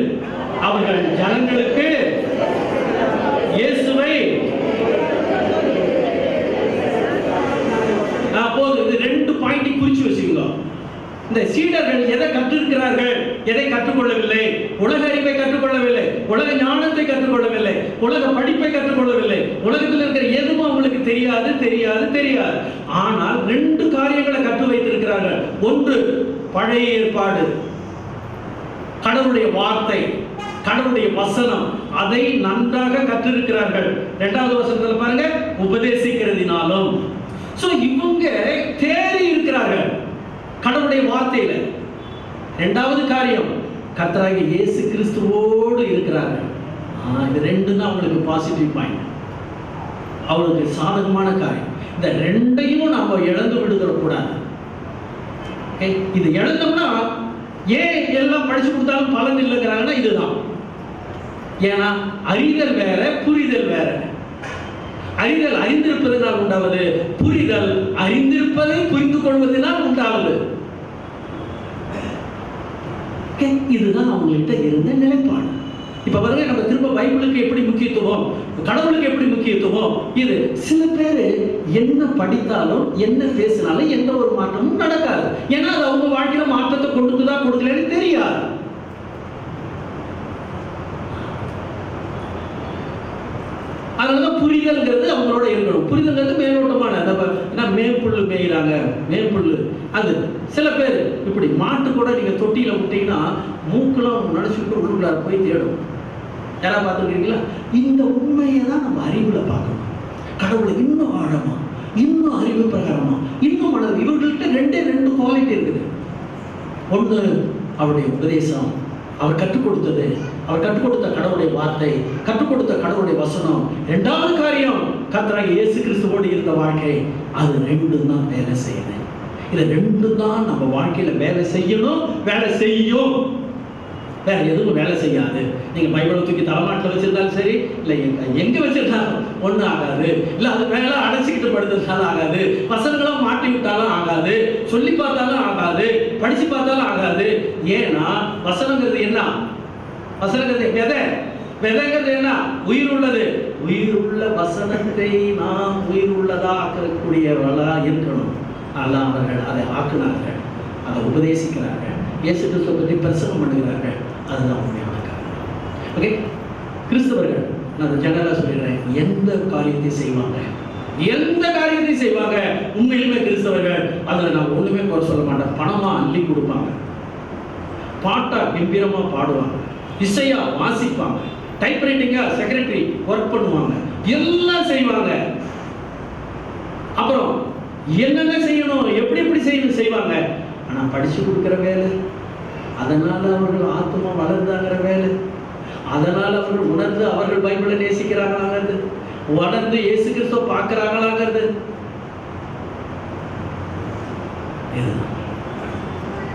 அவர்கள் ஜனங்களுக்கு இயேசுவை போது. இது 2 பாயிண்ட் குறிச்சு வச்சுக்கோங்க. இந்த சீடர்கள் எதை கற்றிருக்கிறார்கள், எதை கற்றுக்கொள்ளவில்லை? உலக அறிவை கற்றுக்கொள்ளவில்லை, உலக ஞானத்தை கற்றுக்கொள்ளவில்லை, உலக படிப்பை கற்றுக்கொள்ளவில்லை. உலகத்தில் இருக்கிற எதுவும் அவங்களுக்கு தெரியாது தெரியாது தெரியாது. ஆனால் 2 காரியங்களை கற்று வைத்திருக்கிறார்கள். 1 பழைய ஏற்பாடு, கடவுளுடைய வார்த்தை, கடவுளுடைய வசனம், அதை நன்றாக கற்றிருக்கிறார்கள். 2வது வசனத்தில் பாருங்க, உபதேசிக்கிறதினாலும். சோ இவங்க தேறி இருக்கிறார்கள் கடவுளுடைய வார்த்தையில. 2வது காரியம், கர்த்தராகிய இயேசு கிறிஸ்துவோடு இருக்கிறார்கள். இது 2 தான் உங்களுக்கு பாசிட்டிவ் பாயிண்ட். அவளுக்கு சாதகமான காரியம். இந்த ரெண்டையும் நம்ம இழந்து விடுதக்கூடாது. இது இழந்தோம்னா ஏன் எல்லாம் படிச்சு கொடுத்தாலும் பலன் இல்லைங்கிறாங்கன்னா இதுதான். ஏன்னா அறிதல் வேற, புரிதல் வேற. அறிதல் அறிந்திருப்பதனால் உண்டாவது, புரிதல் அறிந்திருப்பதை புரிந்து கொள்வதனால் உண்டாவது. இதுதான் அவங்கள்ட்ட இருந்த நிலைப்பாடு. இப்ப பாருங்க, நம்ம திரும்ப பைபிளுக்கு எப்படி முக்கியத்துவம், கடவுளுக்கு எப்படி முக்கியத்துவம். இது சில பேர் என்ன படித்தாலும் என்ன பேசினாலும் எந்த ஒரு மாற்றமும் நடக்காது. ஏன்னா அது அவங்க வாழ்க்கையில மாற்றத்தை கொடுக்குதா கொடுக்கலன்னு தெரியாது. அதனாலதான் புரிதல்ங்கிறது அவங்களோட இருக்கணும். புரிதல்ங்கிறது மேலோட்டமான, மேம்புல்லு மேயிறாங்க, மேம்புல்லு. அது சில பேர் இப்படி மாட்டு கூட நீங்க தொட்டியில விட்டீங்கன்னா மூக்கெல்லாம் நினைச்சுட்டு உள்ளுக்குள்ள போய் தேடும். யாராவது பார்த்துருக்கீங்களா? இந்த உண்மையை தான் நம்ம அறிவுல பார்க்கணும். கடவுளை இன்னும் ஆழமா, இன்னும் அறிவு பிரகாரமா, இன்னும் வளரும். இவர்கள்ட்ட ரெண்டு குவாலிட்டி இருக்குது. ஒன்று அவருடைய உபதேசம், அவர் கற்றுக் கொடுத்தது, அவர் கற்றுக் கொடுத்த கடவுளுடைய வார்த்தை, கற்றுக் கொடுத்த கடவுளுடைய வசனம். இரண்டாவது காரியம் கர்த்தராகிய இயேசு கிறிஸ்துவோடு இருந்த வாழ்க்கை. அது ரெண்டும் தான் வேலை செய்யுது. இது ரெண்டும் தான் நம்ம வாழ்க்கையில வேலை செய்யணும், வேலை செய்யும். வேற எதுவும் வேலை செய்யாது. நீங்க பைபிளை தூக்கி தலைமாட்டில் வச்சிருந்தாலும் சரி, இல்லை எங்க வச்சிருந்தாலும் ஒன்றும் ஆகாது. இல்லை அது மேல அடைச்சிக்கிட்டு படுத்ததுனாலும் ஆகாது, பசங்களும் மாட்டி விட்டாலும் ஆகாது, சொல்லி பார்த்தாலும் ஆகாது, படிச்சு பார்த்தாலும் ஆகாது. ஏன்னா வசனங்கிறது என்ன? வசனங்கிறது விதை. விதைங்கிறது என்ன? உயிர் உள்ளது. உயிர் உள்ள வசனத்தை நாம் உயிர் உள்ளதா ஆக்கக்கூடியவர்களா இருக்கணும். ஆனால் அவர்கள் அதை ஆக்குனார்கள், அதை உபதேசிக்கிறார்கள், இயேசு கிறிஸ்துவை பற்றி பிரசங்கம் பண்ணுகிறார்கள். அதுதான் உண்மையான காரணம். ஓகே, கிறிஸ்தவர்கள் நான் ஜெனரலாக சொல்லிடுறேன், எந்த காரியத்தை செய்வாங்க, எந்த காரியத்தை செய்வாங்க, உண்மையிலுமே கிறிஸ்தவர்கள் அதில் நான் ஒன்றுமே குறை சொல்ல மாட்டேன். பணமாக அள்ளி கொடுப்பாங்க, பாட்டா கம்பீரமாக பாடுவாங்க, இசையா வாசிப்பாங்க, டைப்ரைட்டிங்கா செக்ரட்டரி ஒர்க் பண்ணுவாங்க, எல்லாம் செய்வாங்க. அப்புறம் என்னென்ன செய்யணும், எப்படி எப்படி செய்யணும் செய்வாங்க. ஆனால் படிச்சு கொடுக்குற வேலை, அதனால அவர்கள் ஆத்மா வளர்ந்தாங்கிற வேலை, அதனால அவர்கள் உணர்ந்து அவர்கள் பைபிளை நேசிக்கிறாங்களாங்கிறது, உணர்ந்து இயேசு கிறிஸ்துவ பார்க்கிறாங்களாங்கிறது.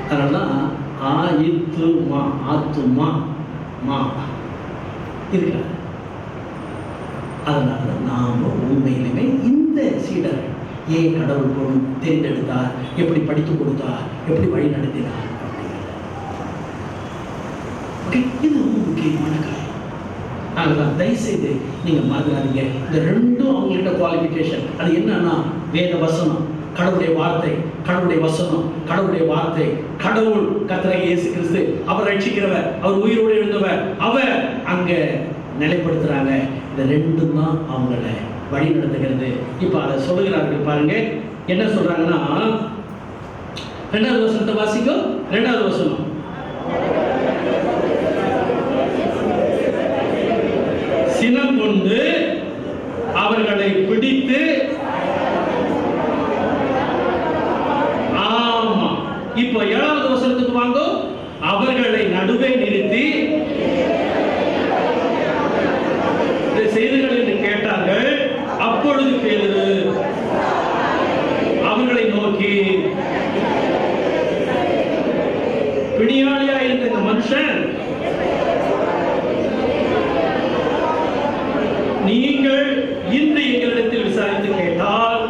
அதனாலதான் ஆத்துமா ஆத்துமா மா இருக்கிறார். அதனால நாம உண்மையிலுமே இந்த சீடர் ஏன் கடவுள் பொருள் தேர்ந்தெடுத்தார், எப்படி படித்து கொடுத்தார், எப்படி வழி நடத்தினார், இது ரொம்ப முக்கியமான காரியம். அதனால தயவுசெய்து நீங்க மறந்துடாதீங்க. இந்த ரெண்டும் அவங்கள்ட்ட குவாலிஃபிகேஷன். அது என்னன்னா வேத வசனம், கடவுளுடைய வார்த்தை, கடவுளுடைய வசனம், கடவுளுடைய வார்த்தை, கடவுள் கர்த்தராகிய இயேசு கிறிஸ்து, அவர் ரட்சிக்கிறவர், அவர் உயிரோடு எழுந்தவர், அவர் அங்க நிலைப்படுத்துறாங்க. இந்த ரெண்டும் தான் அவங்கள வழி நடத்துகிறது. இப்ப அதை சொல்லுகிறார்கள் பாருங்க. என்ன சொல்றாங்கன்னா, 2வது வசனத்தை வாசிக்கும். 2வது வசனம், சினம் கொண்டு அவர்களை பிடித்து, ஆமா, இப்போ 7வது வசனத்துக்கு வாங்க. அவர்களை நடுவே நிறுத்தி செய்திகள் என்று கேட்டார்கள். அப்பொழுது பேதுரு அவர்களை நோக்கி, பிணியாளியா இருந்த இந்த மனுஷன் நீங்கள் இன்று எங்களிடத்தில் விசாரித்து கேட்டால்,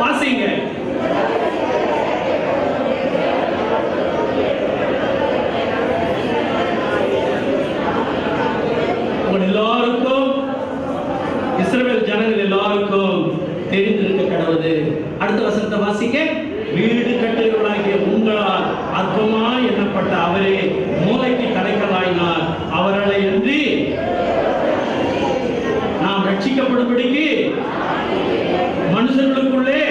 வாசிங்க, உங்கள் எல்லாருக்கும், இஸ்ரவேல் ஜனங்கள் எல்லாருக்கும் தெரிந்திருக்க கடவுது. அடுத்த வசனத்தை வாசிக்க. வீடு கட்டுகிறவர்களாகிய உங்களால் அற்பமாய் எண்ணப்பட்ட அவரே மூளைக்கு தடைக்கலாயினார். அவர்களை அன்றி நாம் ரட்சிக்கப்படும்படிக்கு மனுஷர்களுக்குள்ளே,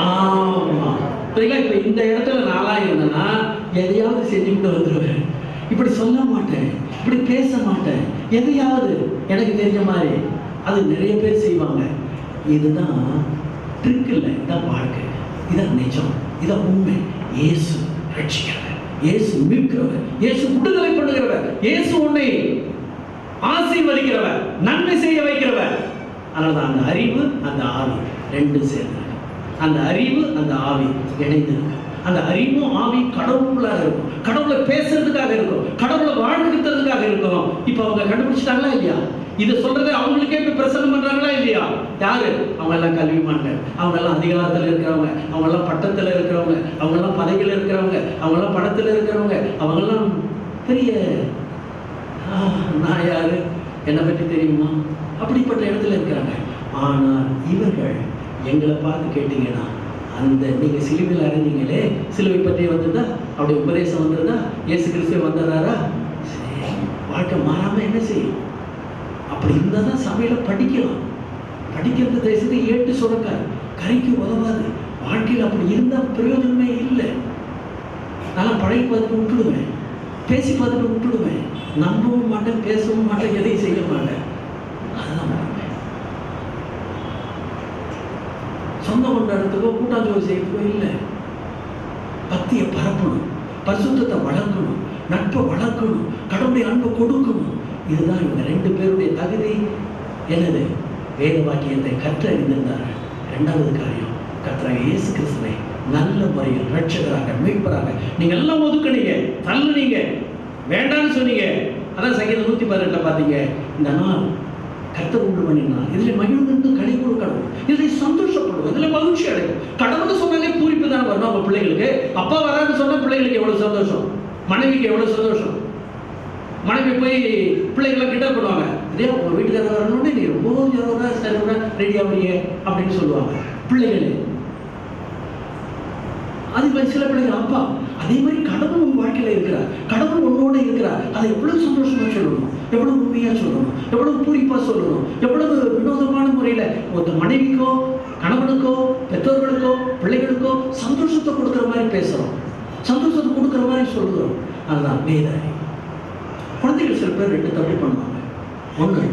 ஆமா, இப்ப இந்த இடத்துல நாளா இருந்தேன்னா எதையாவது செஞ்சுக்கிட்டு வந்துருவேன். இப்படி சொல்ல மாட்டேன், இப்படி பேச மாட்டேன், எதையாவது எனக்கு தெரிஞ்ச மாதிரி. அது நிறைய பேர் செய்வாங்க. இதுதான் ட்ரிக் இல்லை, இதான் வாழ்க்கை, இதான் நிஜம், இதான் உண்மை. இயேசு ரட்சிக்கிறவர், இயேசு மீட்கிறவர், இயேசு விடுதலை பண்ணுகிறவர், இயேசு உன்னை ஆசீர்வதிக்கிறவர், நன்மை செய்ய வைக்கிறவர். அதனால அந்த அறிவு அந்த ஆவி ரெண்டும் சேர்ந்து, அந்த அறிவு அந்த ஆவி இணைந்து, அந்த அறிவும் ஆவி கடவுளாக இருக்கும், கடவுளை பேசுறதுக்காக இருக்கும், கடவுளை வாழ்விக்கிறதுக்காக இருக்கும். இப்ப அவங்க கண்டுபிடிச்சிட்டாங்களா இல்லையா? இதை சொல்றது அவங்களுக்கே இப்ப பிரசன்னம் பண்றாங்களா இல்லையா? யாரு? அவங்க எல்லாம் கல்விமான்கள், அவங்க எல்லாம் அதிகாரத்தில் இருக்கிறவங்க, அவங்க எல்லாம் பட்டத்தில் இருக்கிறவங்க, அவங்க எல்லாம் பதவியில் இருக்கிறவங்க, அவங்க எல்லாம் பணத்தில் இருக்கிறவங்க, அவங்க எல்லாம் பெரிய நான் யாரு, என்னை பற்றி தெரியுமா, அப்படிப்பட்ட இடத்துல இருக்கிறாங்க. ஆனால் இவர்கள் எங்களை பார்த்து கேட்டீங்கன்னா, அந்த நீங்கள் சிலுவையில் அறிஞ்சீங்களே, சிலுவை பற்றி வந்ததா, அப்படி உபதேசம் வந்ததா, இயேசு கிறிஸ்துவே வந்துடுறாரா, சரி வாழ்க்கை மாறாமல் என்ன செய்யும்? அப்படி இருந்தால் தான் சபையில் படிக்கலாம். படிக்கிறது தேசத்தை ஏட்டு சுரக்காது, கரைக்கு உதவாது. வாழ்க்கையில் அப்படி இருந்தால் பிரயோஜனமே இல்லை. நான் பழகி பார்த்துட்டு விட்டுடுவேன், பேசி பார்த்துட்டு விட்டுடுவேன், நம்பவும் மாட்டேன், பேசவும் மாட்டேன், எதையும் செய்ய மாட்டேன். அதுதான் சொந்த கொண்டாடுறதுக்கோ கூட்டாஞ்சோறு செய்யறதுக்கோ இல்லை. பக்தியை பரப்பணும், பரிசுத்தத்தை வளர்க்கணும், நட்பை வளர்க்கணும், கடவுளுடைய அன்பை கொடுக்கணும். இதுதான் இவங்க ரெண்டு பேருடைய தகுதி. என்னது? வேத வாக்கியத்தை கற்றறிந்திருந்தார்கள். இரண்டாவது காரியம், கர்த்தராகிய இயேசு கிறிஸ்துவை நல்ல முறையில் ரட்சகராக மீட்பராக நீங்க எல்லாம் ஒதுக்குனீங்க, தள்ளுனீங்க, வேண்டாம்னு சொன்னீங்க. அதான் சங்கீதம் 118 பார்த்தீங்க, இந்த நாள் கர்த்தர் உண்டு பண்ணினார், இதில் மகிழ்ந்து களி கொடுக்கணும், இதில் சந்தோஷப்படும், இதில் மகிழ்ச்சி அடையும். கடவுள் சொன்னாலே பூரிப்பு தானே வரணும் அவங்க பிள்ளைகளுக்கு. அப்பா வரான்னு சொன்னா பிள்ளைகளுக்கு எவ்வளவு சந்தோஷம், மனைவிக்கு எவ்வளவு சந்தோஷம். மனைவி போய் பிள்ளைகளை கிண்டல் பண்ணுவாங்க, இதே உங்க வீட்டுக்காரர் வரணும்னு நீ ரொம்ப ஜோரா சரிவா ரெடி ஆகுறீங்க அப்படின்னு சொல்லுவாங்க பிள்ளைகளே. அது சில பிள்ளைகள் அப்பா. அதே மாதிரி கடவுள் உங்க வாழ்க்கையில இருக்கிறார், கடவுள் உன்னோட இருக்கிறார். அதை எவ்வளவு சந்தோஷமா சொல்லணும், எவ்வளவு உண்மையா சொல்லணும், எவ்வளவு பூரிப்பா சொல்லணும், எவ்வளவு வினோதமான முறையில ஒரு மனைவிக்கோ கணவனுக்கோ பெற்றோர்களுக்கோ பிள்ளைகளுக்கோ சந்தோஷத்தை கொடுக்குற மாதிரி பேசுறோம், சந்தோஷத்தை கொடுக்குற மாதிரி சொல்லுறோம். அதுதான் வேத. குழந்தைகள் சில பேர் ரெண்டு தப்பு பண்ணுவாங்க. ஒன்று,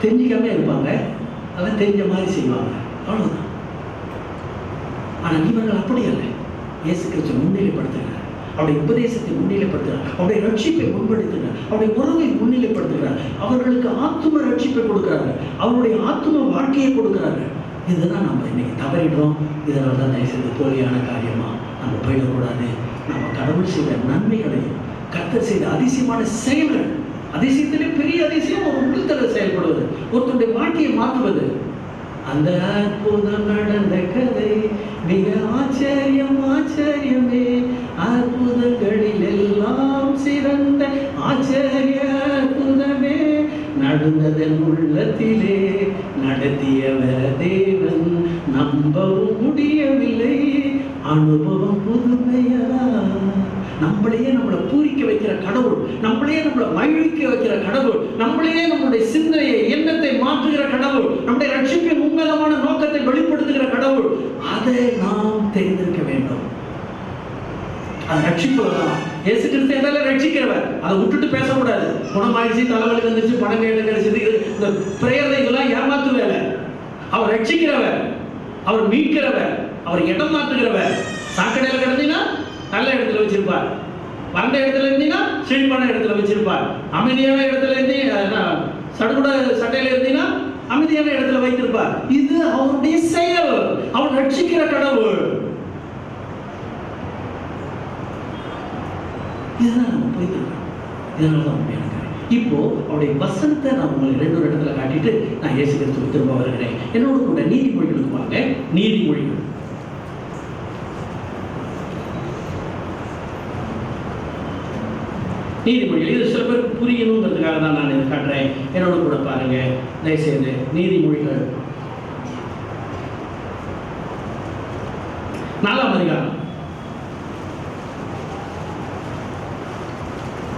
தெரிஞ்சிக்காம இருப்பாங்க, அதெல்லாம் தெரிஞ்ச மாதிரி செய்வாங்க, அவ்வளவுதான். ஆனால் இவர்கள் அப்படி அல்ல. இயேசு கிறிஸ்து முன்னிலைப்படுத்துகிறார், அவருடைய உபதேசத்தை முன்னிலைப்படுத்துகிறார், அவருடைய ரட்சிப்பை முன்படுத்துகிறார், அவருடைய உறவை முன்னிலைப்படுத்துகிறார், அவர்களுக்கு ஆத்தும ரட்சிப்பை கொடுக்கிறார்கள், அவருடைய ஆத்தும வாழ்க்கையை கொடுக்கிறார்கள். இதுதான் நம்ம இன்னைக்கு தவறிடுறோம். இதனால தான் தயவுசெய்து போலியான காரியமா நம்ம போயிடக்கூடாது. நம்ம கடவுள் செய்த நன்மைகளையும் கர்த்தர் செய்த அதிசயமான செயல்கள், அதிசயத்திலே பெரிய அதிசயம் ஒரு உள்ளத்துல செயல்படுவது, ஒருத்தருடைய வாழ்க்கையை மாற்றுவது. அந்த அற்புதம் நடந்த கதை மிக ஆச்சரியம், ஆச்சரியமே, அற்புதங்களில் எல்லாம் சிறந்த ஆச்சரிய அற்புதமே, நடந்ததன் உள்ளத்திலே நடத்தியவர் தேவன், நம்பவும் முடியவில்லை, அனுபவம் புதுமையா. நம்மளையே நம்மளை பூரிக்க வைக்கிற கடவுள், நம்மளையே நம்மளை மகிழ்விக்க வைக்கிற கடவுள், நம்மளையே நம்மளுடைய சிந்தனையை எண்ணத்தை மாற்றுகிற கடவுள், நம்முடைய ரட்சிப்பின் உன்னதமான நோக்கத்தை வெளிப்படுத்துகிற கடவுள். அதை நாம் தெரிந்திருக்க வேண்டும். அது ரட்சிப்பு தான். இயேசு கிறிஸ்து என்னால ரட்சிக்கிறவர், அதை விட்டுட்டு பேசக்கூடாது. குணமாயிடுச்சு, தலைவலி வந்துச்சு, பணம் கேட்டு கிடைச்சது, இந்த பிரேயர் இதெல்லாம் ஏமாத்து வேலை. அவர் ரட்சிக்கிறவர், அவர் மீட்கிறவர், அவர் இடம் மாற்றுகிறவர். சாக்கடையில் கிடந்தீங்கன்னா நல்ல இடத்துல வச்சிருப்பார், வறண்ட இடத்துல இருந்தீங்கன்னா செழிப்பான இடத்துல வச்சிருப்பார், அமைதியான இடத்துல இருந்தீங்க, சடுகுட சட்டையில இருந்தீங்கன்னா அமைதியான இடத்துல வைத்திருப்பார். இது அவருடைய செயல், அவர் ரட்சிக்கிற கடவுள். இதுதான் நம்ம புரிஞ்சுக்கணும். இதனாலதான் உண்மையான காரியம். இப்போ அவருடைய வசனத்தை நான் உங்களுக்கு ரெண்டு இடத்துல காட்டிட்டு நான் இயேசு கிறிஸ்துவுக்கு திரும்ப வருகிறேன். என்னோட கூட நீதிமொழிகளுக்கு வாங்க. நீதிமொழிகள் நீதிமொழிகள் இது சில பேருக்கு புரியணுங்கிறதுக்காக தான் நான் இதை காட்டுறேன். என்னோட கூட பாருங்க தயவுசெய்து. நீதிமொழிகள் 4ஆம் அதிகாரம்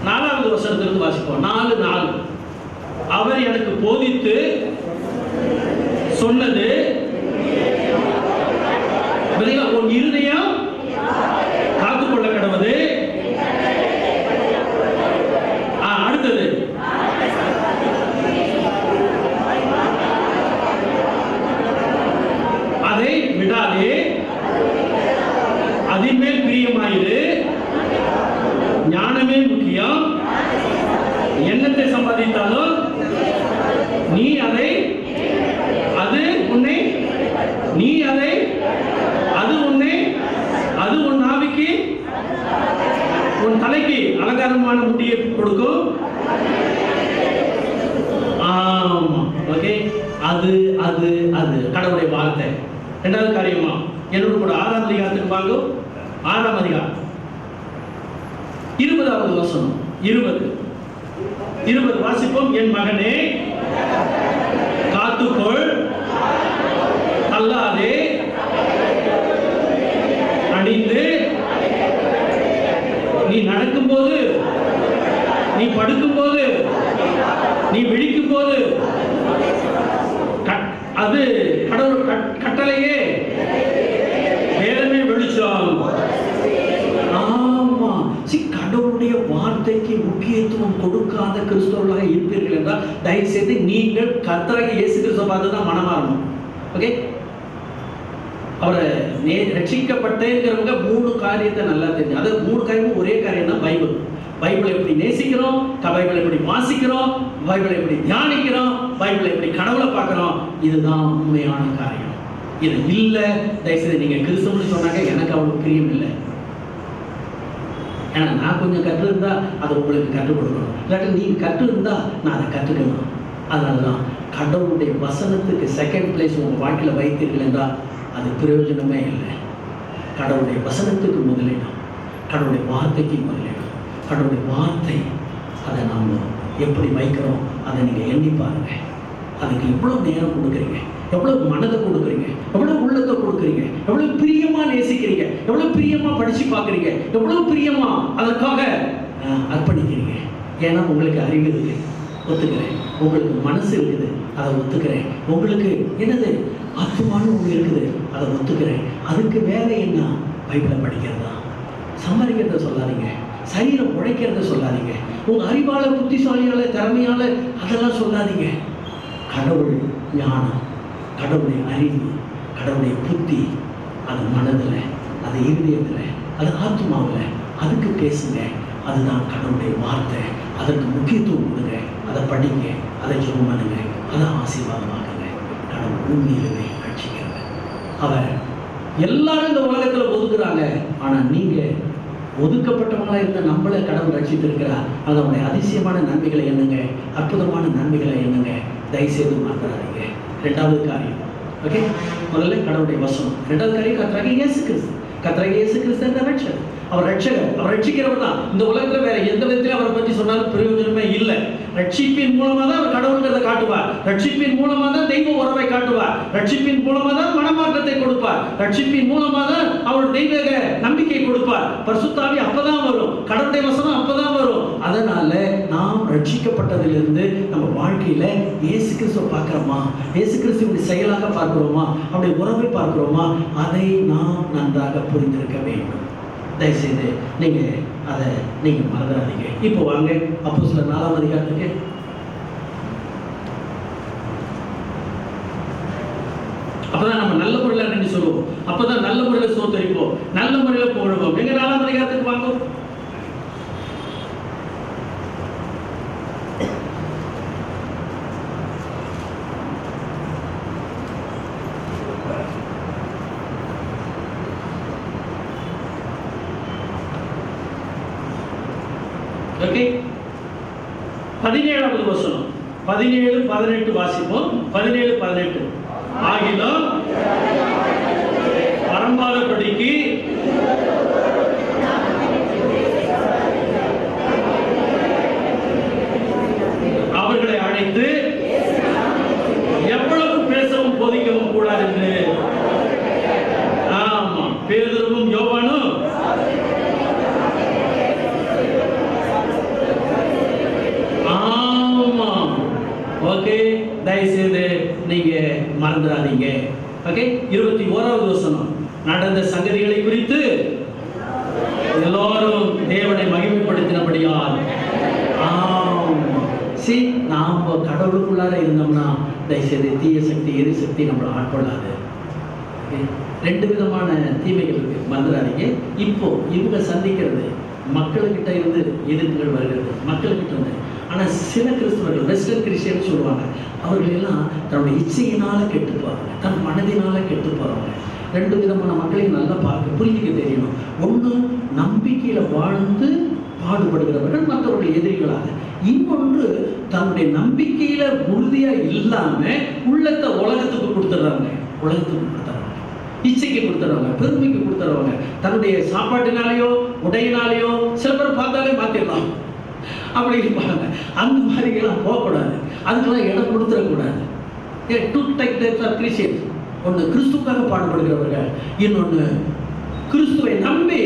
4வது வசனத்திலிருந்து வாசிப்போம். 4:4. அவர் எனக்கு போதித்து சொன்னது உன் இருதயம் காத்துக்கொள்ள கடவுது. அடுத்தது அதை விடாதே, அதின் மேல் பிரியமாயிரு, ஞானமே முக்கியம், எண்ணத்தை தலைக்கு அலங்காரமான முடியை கொடுக்கும். ஆமா, ஓகே. அது அது அது கடவுளுடைய வார்த்தை. இரண்டாவது காரியமா என்னோட கூட 6ஆம் அதிகாரத்துக்கு வாங்க. 6ஆம் அதிகாரம் 20வது வசனம். 20 வாசிப்போம். என் மகனே, காத்துக்கொள், தள்ளாதே, அணிந்து நீ நடக்கும்போது, நீ படுக்கும்போது, நீ விழிக்கும் போது, அது கடவுள் கட்டளையே, வேதமே வெளிச்சம். ஆமா, கடவுளுடைய வார்த்தைக்கு முக்கியத்துவம் கொடுக்காத கிறிஸ்தவர்களாக இருப்பீர்கள் என்றால் தயவு செய்து நீங்கள் கர்த்தராகிய இயேசு கிறிஸ்துவை பார்த்து தான் மனமாறணும். ஓகே, அவரை ரட்சிக்கப்பட்டேங்கிறவங்க 3 காரியத்தை நல்லா தெரிஞ்சு. அது 3 காரியமும் ஒரே காரியம் தான். பைபிளை எப்படி நேசிக்கிறோம், பைபிளை எப்படி வாசிக்கிறோம், பைபிளை எப்படி தியானிக்கிறோம், பைபிளை எப்படி கடவுளை பார்க்கிறோம், இதுதான் உண்மையான காரியம். இது இல்லை தயவுசெய்து நீங்க கிறிஸ்தவன்னு சொன்னாங்க எனக்கு அவ்வளவு பிரியம் இல்லை. ஏன்னா நான் கொஞ்சம் கற்றுருந்தா அதை உங்களுக்கு கற்றுக் கொடுக்கணும், இல்லாட்டி நீங்க கற்றுருந்தா நான் அதை கற்றுக்கணும். அதனாலதான் கடவுளுடைய வசனத்துக்கு செகண்ட் பிளேஸ் உங்க வாழ்க்கையில வைத்தீர்கள் என்றால் அது பிரயோஜனமே இல்லை. கடவுளுடைய வசனத்துக்கு முதலிடம், கடவுளுடைய வார்த்தைக்கு முதலிடம். கடவுளுடைய வார்த்தை அதை நாம் எப்படி வைக்கிறோம் அதை நீங்கள் எண்ணி பாருங்க. அதுக்கு எவ்வளோ நேரம் கொடுக்குறீங்க, எவ்வளோ மனதை கொடுக்குறீங்க, எவ்வளோ உள்ளத்தை கொடுக்குறீங்க, எவ்வளோ பிரியமாக நேசிக்கிறீங்க, எவ்வளோ பிரியமாக படித்து பார்க்குறீங்க, எவ்வளோ பிரியமாக அதற்காக அர்ப்பணிக்கிறீங்க. ஏன்னா உங்களுக்கு அறிவு இருக்குது, ஒத்துக்கிறேன். உங்களுக்கு மனசு இருக்குது, அதை ஒத்துக்கிறேன். உங்களுக்கு என்னது ஆத்மான்னு ஒன்று இருக்குது, அதை ஒத்துக்கிறேன். அதுக்கு வேலை என்ன? பைபிளை படிக்கிறதா. சம்பாதிக்கிறத சொல்லாதீங்க, சரீரம் உழைக்கிறத சொல்லாதீங்க, உங்கள் அறிவால, புத்திசாலியால, திறமையால அதெல்லாம் சொல்லாதீங்க. கடவுள் ஞானம், கடவுளுடைய அறிவு, கடவுளுடைய புத்தி, அது மனதில், அது இருதயத்தில், அது ஆத்மாவில், அதுக்கு பேசுங்க. அதுதான் கடவுளுடைய வார்த்தை. அதற்கு முக்கியத்துவம் கொடுங்க, அதை படிங்க, அதை ஜெபம் பண்ணுங்க, அதை ஆசீர்வாதமாக்குங்க. கடவுள் உண்மையிலுமே ரட்சிக்கிறவர். அவர் எல்லாரும் இந்த உலகத்தில் ஒதுக்குறாங்க, ஆனால் நீங்கள் ஒதுக்கப்பட்டவங்களாக இருந்த நம்மளை கடவுள் ரட்சித்திருக்கிறார். அதனுடைய அதிசயமான நன்மைகளை எண்ணுங்க, அற்புதமான நன்மைகளை எண்ணுங்க. தயவுசெய்து மாற்றாதீங்க. 2வது காரியம், ஓகே, முதல்ல கடவுளுடைய வசனம். 2வது காரியம் கர்த்தராகிய இயேசு கிறிஸ்து. கர்த்தராகிய இயேசு கிறிஸ்து என்ற ரட்சகர், அவர் ரட்சகர், அவர் ரட்சிக்கிறவர் தான். இந்த உலகத்தில் வேற எந்த விதத்திலும் அவரை பற்றி சொன்னாலும் பிரயோஜனமே இல்லை. ரட்சிப்பின் மூலமாக தான் அவர் கடவுள்கிறத காட்டுவார். ரட்சிப்பின் மூலமாக தான் தெய்வ உறவை காட்டுவார். ரட்சிப்பின் மூலமாக தான் மனமாற்றத்தை கொடுப்பார். ரட்சிப்பின் மூலமாக தான் அவர் தெய்வ நம்பிக்கை கொடுப்பார். பரிசுத்தாவி அப்பதான் வரும், கடவுளுடைய வசனம் அப்பதான் வரும். அதனால நாம் ரட்சிக்கப்பட்டதிலிருந்து நம்ம வாழ்க்கையில இயேசு கிறிஸ்துவை பார்க்கிறோமா, இயேசு கிறிஸ்துவின் செயலாக பார்க்கிறோமா, அவருடைய உறவை பார்க்கிறோமா, அதை நாம் நன்றாக புரிந்திருக்க வேண்டும். தயவுசெய்து நீங்கள் அதை நீங்கள் மறந்துடாதீங்க. இப்போ வாங்க அப்போஸ்தலர் 4ஆம் அதிகாரத்துக்கு. அப்பதான் நம்ம நல்ல முறையில் நின்று சொல்லுவோம், அப்பதான் நல்ல முறையில் சோத்தரிப்போம், நல்ல முறையில் போடுவோம். எங்க 4ஆம் அதிகாரத்துக்கு வாங்க. ஓகே, 17வது வசனம், 17-18 வாசிப்போம். 17-18. ஆகிலும் பரம்பாதபடிக்கு அவர்களை அழைத்து எவ்வளவு பேசவும் போதிக்கவும் கூடாது என்று. ஆமா, பேதுருவும் யோவானும் ஓகே, தயவுசெய்து நீங்க மறந்துடாதீங்க. ஓகே, 21வது வசனம். நடந்த சங்கதிகளை குறித்து எல்லாரும் தேவனை மகிமைப்படுத்தினபடியால். நாம் கடவுளுக்குள்ளார இருந்தோம்னா தயவுசெய்து தீய சக்தி, எரி சக்தி நம்மளை ஆட்கொள்ளாது. 2 விதமான தீமைகள் இருக்கு, மறந்துடாதீங்க. இப்போ இவங்க சந்திக்கிறது மக்கள்கிட்ட இருந்து எதிர்ப்புகள் வருகிறது, மக்கள்கிட்ட இருந்து. ஆனால் சில கிறிஸ்தவர்கள், வெஸ்டர்ன் கிறிஸ்டியன் சொல்லுவாங்க, அவர்கள் எல்லாம் தன்னுடைய இச்சையினால கெட்டு போறாங்க, தன் மனதினால கெட்டு போறவங்க. 2 விதமான மக்களையும் நல்லா பார்க்க புரிஞ்சுக்க தெரியணும். ஒன்று, நம்பிக்கையில வாழ்ந்து பாடுபடுகிறவர்கள், மற்றவர்கள் எதிரிகளாக. இன்னொன்று, தன்னுடைய நம்பிக்கையில உறுதியா இல்லாம உள்ளத்தை உலகத்துக்கு கொடுத்துடுறாங்க. உலகத்துக்கு கொடுத்துறாங்க, இச்சைக்கு கொடுத்துறவங்க, பெருமைக்கு கொடுத்துறவங்க, தன்னுடைய சாப்பாட்டினாலேயோ உடையினாலேயோ சில பேர் பார்த்தாலே மாத்திடலாம் அப்படி இருப்பாங்க. அந்த மாதிரிலாம் போகக்கூடாது, அதுக்கெல்லாம் இடம் கொடுத்துடக்கூடாது. Two types of Christians. ஒன்று கிறிஸ்துக்காக பாடுபடுகிறவர்கள், இன்னொன்று கிறிஸ்துவை நம்பி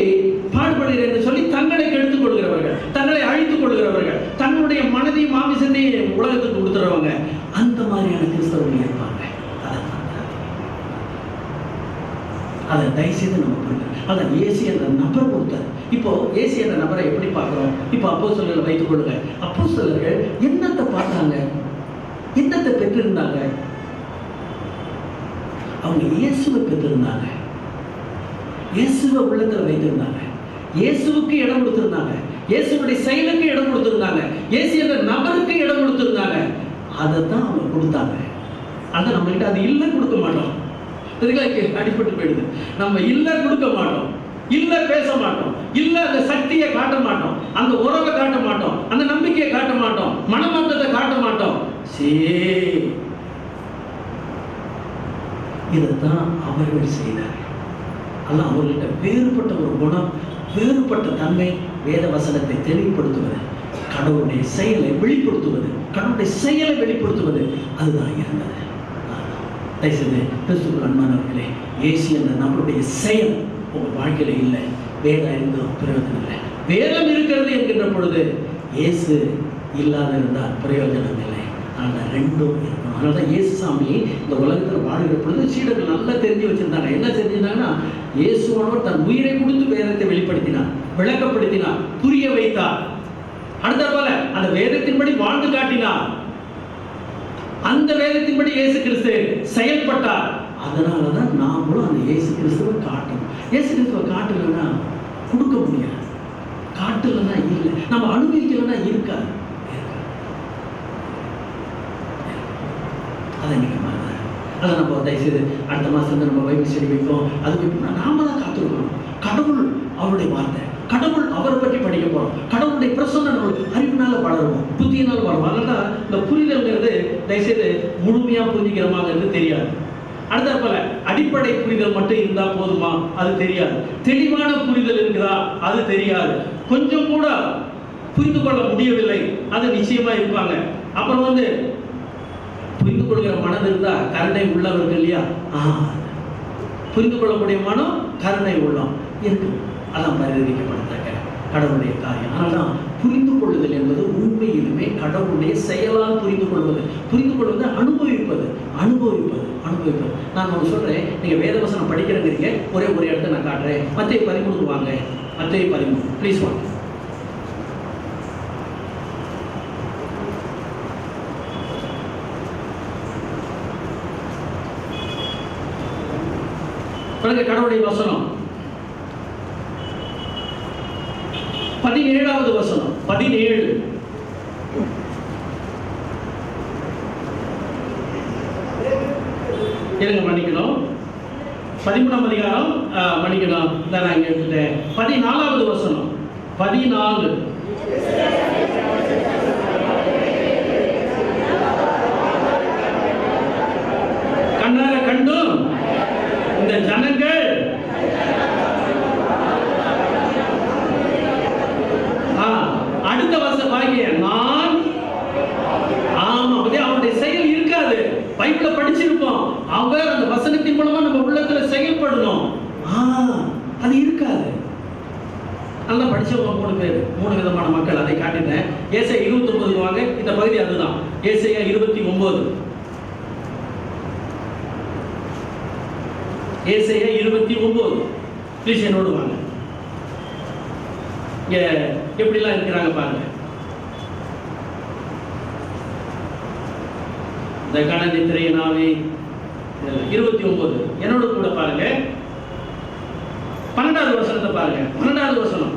பாடுபடுகிறேன் என்று சொல்லி தங்களை கெடுத்துக் கொள்கிறவர்கள், தங்களை அழித்துக் கொள்கிறவர்கள், தன்னுடைய மனதையும் மாமிசத்தையும் உலகத்துக்கு கொடுத்துறவங்க. அந்த மாதிரியான கிறிஸ்தவர்கள் இருப்பாங்க. அதை தயவுசெய்து நம்ம புரிஞ்சுக்கணும். அதான் இயேசு என்ற நபர் கொடுத்தார். இப்போ இயேசு என்ற நபரை எப்படி பார்க்கிறோம்? இப்போ அப்போஸ்தலர்களை வைத்துக் கொள்ளுங்க. அப்போஸ்தலர்கள் என்னத்தை பார்த்தாங்க? என்னத்தை பெற்றிருந்தாங்க? அவங்க இயேசுவை பெற்றிருந்தாங்க, இயேசுவை உள்ளத்தில் வைத்திருந்தாங்க, இயேசுவுக்கு இடம் கொடுத்திருந்தாங்க, இயேசுடைய செயலுக்கு இடம் கொடுத்திருந்தாங்க, இயேசு என்ற நபருக்கு இடம் கொடுத்திருந்தாங்க. அதை தான் அவங்க கொடுத்தாங்க. அதை நம்மகிட்ட அது இல்லை கொடுக்க மாட்டோம். அடிபட்டு போயிடுது. நம்ம இல்லை கொடுக்க மாட்டோம், இல்லை பேச மாட்டோம், இல்லை அந்த சக்தியை காட்ட மாட்டோம், அந்த உறவை காட்ட மாட்டோம், அந்த நம்பிக்கையை காட்ட மாட்டோம், மனமாற்றத்தை காட்ட மாட்டோம். இதைத்தான் அவர்கள் செய்தார்கள். அல்ல, அவர்கள்ட்ட வேறுபட்ட ஒரு குணம், வேறுபட்ட தன்மை, வேத வசனத்தை தெளிவுபடுத்துவது, கடவுளுடைய செயலை வெளிப்படுத்துவது, கடவுளுடைய செயலை வெளிப்படுத்துவது, அதுதான் இருந்தது. தயவுசெய்து கிறிஸ்துவுக்கு அன்பானவர்களே, இயேசு என்ற நம்மளுடைய செயல் உங்கள் வாழ்க்கையில இல்லை, வேதம் இருந்தும் பிரயோஜனம் இல்லை. வேதம் இருக்கிறது என்கின்ற பொழுது இயேசு இல்லாத இருந்தால் பிரயோஜனம் இல்லை. ஆனால் ரெண்டும் இருக்கணும். அதனால தான் இயேசு சாமி இந்த உலகத்தில் வாழ்கிற பொழுது சீடர்கள் நல்லா தெரிஞ்சு வச்சிருந்தாங்க. என்ன தெரிஞ்சிருந்தாங்கன்னா, இயேசுவானவர் தன் உயிரை கொடுத்து வேதத்தை வெளிப்படுத்தினார், விளக்கப்படுத்தினார், புரிய வைத்தார். அடுத்த போல அந்த வேதத்தின்படி வாழ்ந்து காட்டினார். அந்த வேதத்தின்படி இயேசு கிறிஸ்து செயல்பட்டார். அதனாலதான் நாமளும் அந்த இயேசு கிறிஸ்துவை காட்டணும். இயேசு கிறிஸ்துவை காட்டலைன்னா கொடுக்க முடியாது, காட்டலைன்னா இல்லை, நம்ம அனுபவிக்கலைன்னா இருக்காது. அதை நீங்க அதை நம்ம தயவுசெய்து அடுத்த மாசம் நம்ம பைபிள் ஸ்டடி வைப்போம். அதுக்கு நாம தான் காத்துக்கணும். கடவுள் அவருடைய வார்த்தை, கடவுள் அவரை பற்றி படிக்க போறோம், கடவுளுடைய பிரசன்னம் நம்ம அறிவினால வளருவோம், புத்தியினால் வளரும். அதனால இந்த புரிதல்ங்கிறது தயவுசெய்து முழுமையா புரிஞ்சுக்கிறோமாங்கிறது தெரியாது. அடுத்த போல அடிப்படை புரிதல் மட்டும் இருந்தா போதுமா? அது தெரியாது. தெளிவான புரிதல் இருக்குதா? அது தெரியாது. கொஞ்சம் கூட புரிந்து கொள்ள முடியவில்லை, அது நிச்சயமா இருப்பாங்க. அப்புறம் புரிந்து கொள்கிற மனம் இருந்தா கருணை உள்ளவர்கள் இல்லையா? புரிந்து கொள்ளக்கூடிய மனம் கருணை உள்ளம் இருக்கு. அதான் பரிதவிக்கப்படத்தக்க கடவுளுடைய காரியம். அதனால்தான் புரிந்து கொள்ளுதல் என்பது உண்மையிலுமே கடவுளுடைய செயலால் புரிந்து கொள்வது. புரிந்து கொள்வது அனுபவிப்பது, அனுபவிப்பது, அனுபவிப்பது. நான் ஒன்று சொல்றேன், நீங்க வேதவசனம் படிக்கிறேங்கிறீங்க, ஒரே ஒரு இடத்த நான் காட்டுறேன். மத்தேயு 13 வாங்க. மத்தேயு 13 ப்ளீஸ் வாங்க. கடவுளுடைய வசனம் 17வது வசனம். 17 இருங்க, மன்னிக்கணும், 13ஆம் அதிகாரம் மன்னிக்கணும், நான் இங்க எடுத்துட்டேன். 14வது வசனம். 14 கண்ணார கண்டும் இந்த ஜனங்கள் அடுத்த வருஷம் பாக்கிய நான் அவனுடைய செயல் இருக்காது. பைபிள படிச்சிருப்போம், அவர் அந்த வசனத்தின் மூலமா நம்ம உள்ளத்துல செயல்படணும், அது இருக்காது. நல்லா படிச்சவங்க 3 பேர், 3 விதமான மக்கள். அதை காட்டிட்டேன். ஏசாயா 29 வாங்க. இந்த பகுதி அதுதான். ஏசாயா 29. ஏசாயா 29 ப்ளீஸ் என்னோடு வாங்க. இங்க எப்படிலாம் இருக்கிறாங்க பாருங்க. இந்த கணனித்திரையினாவே 29 என்னோட கூட பாருங்க. 12வது வசனத்தை பாருங்க. 12வது வசனம்.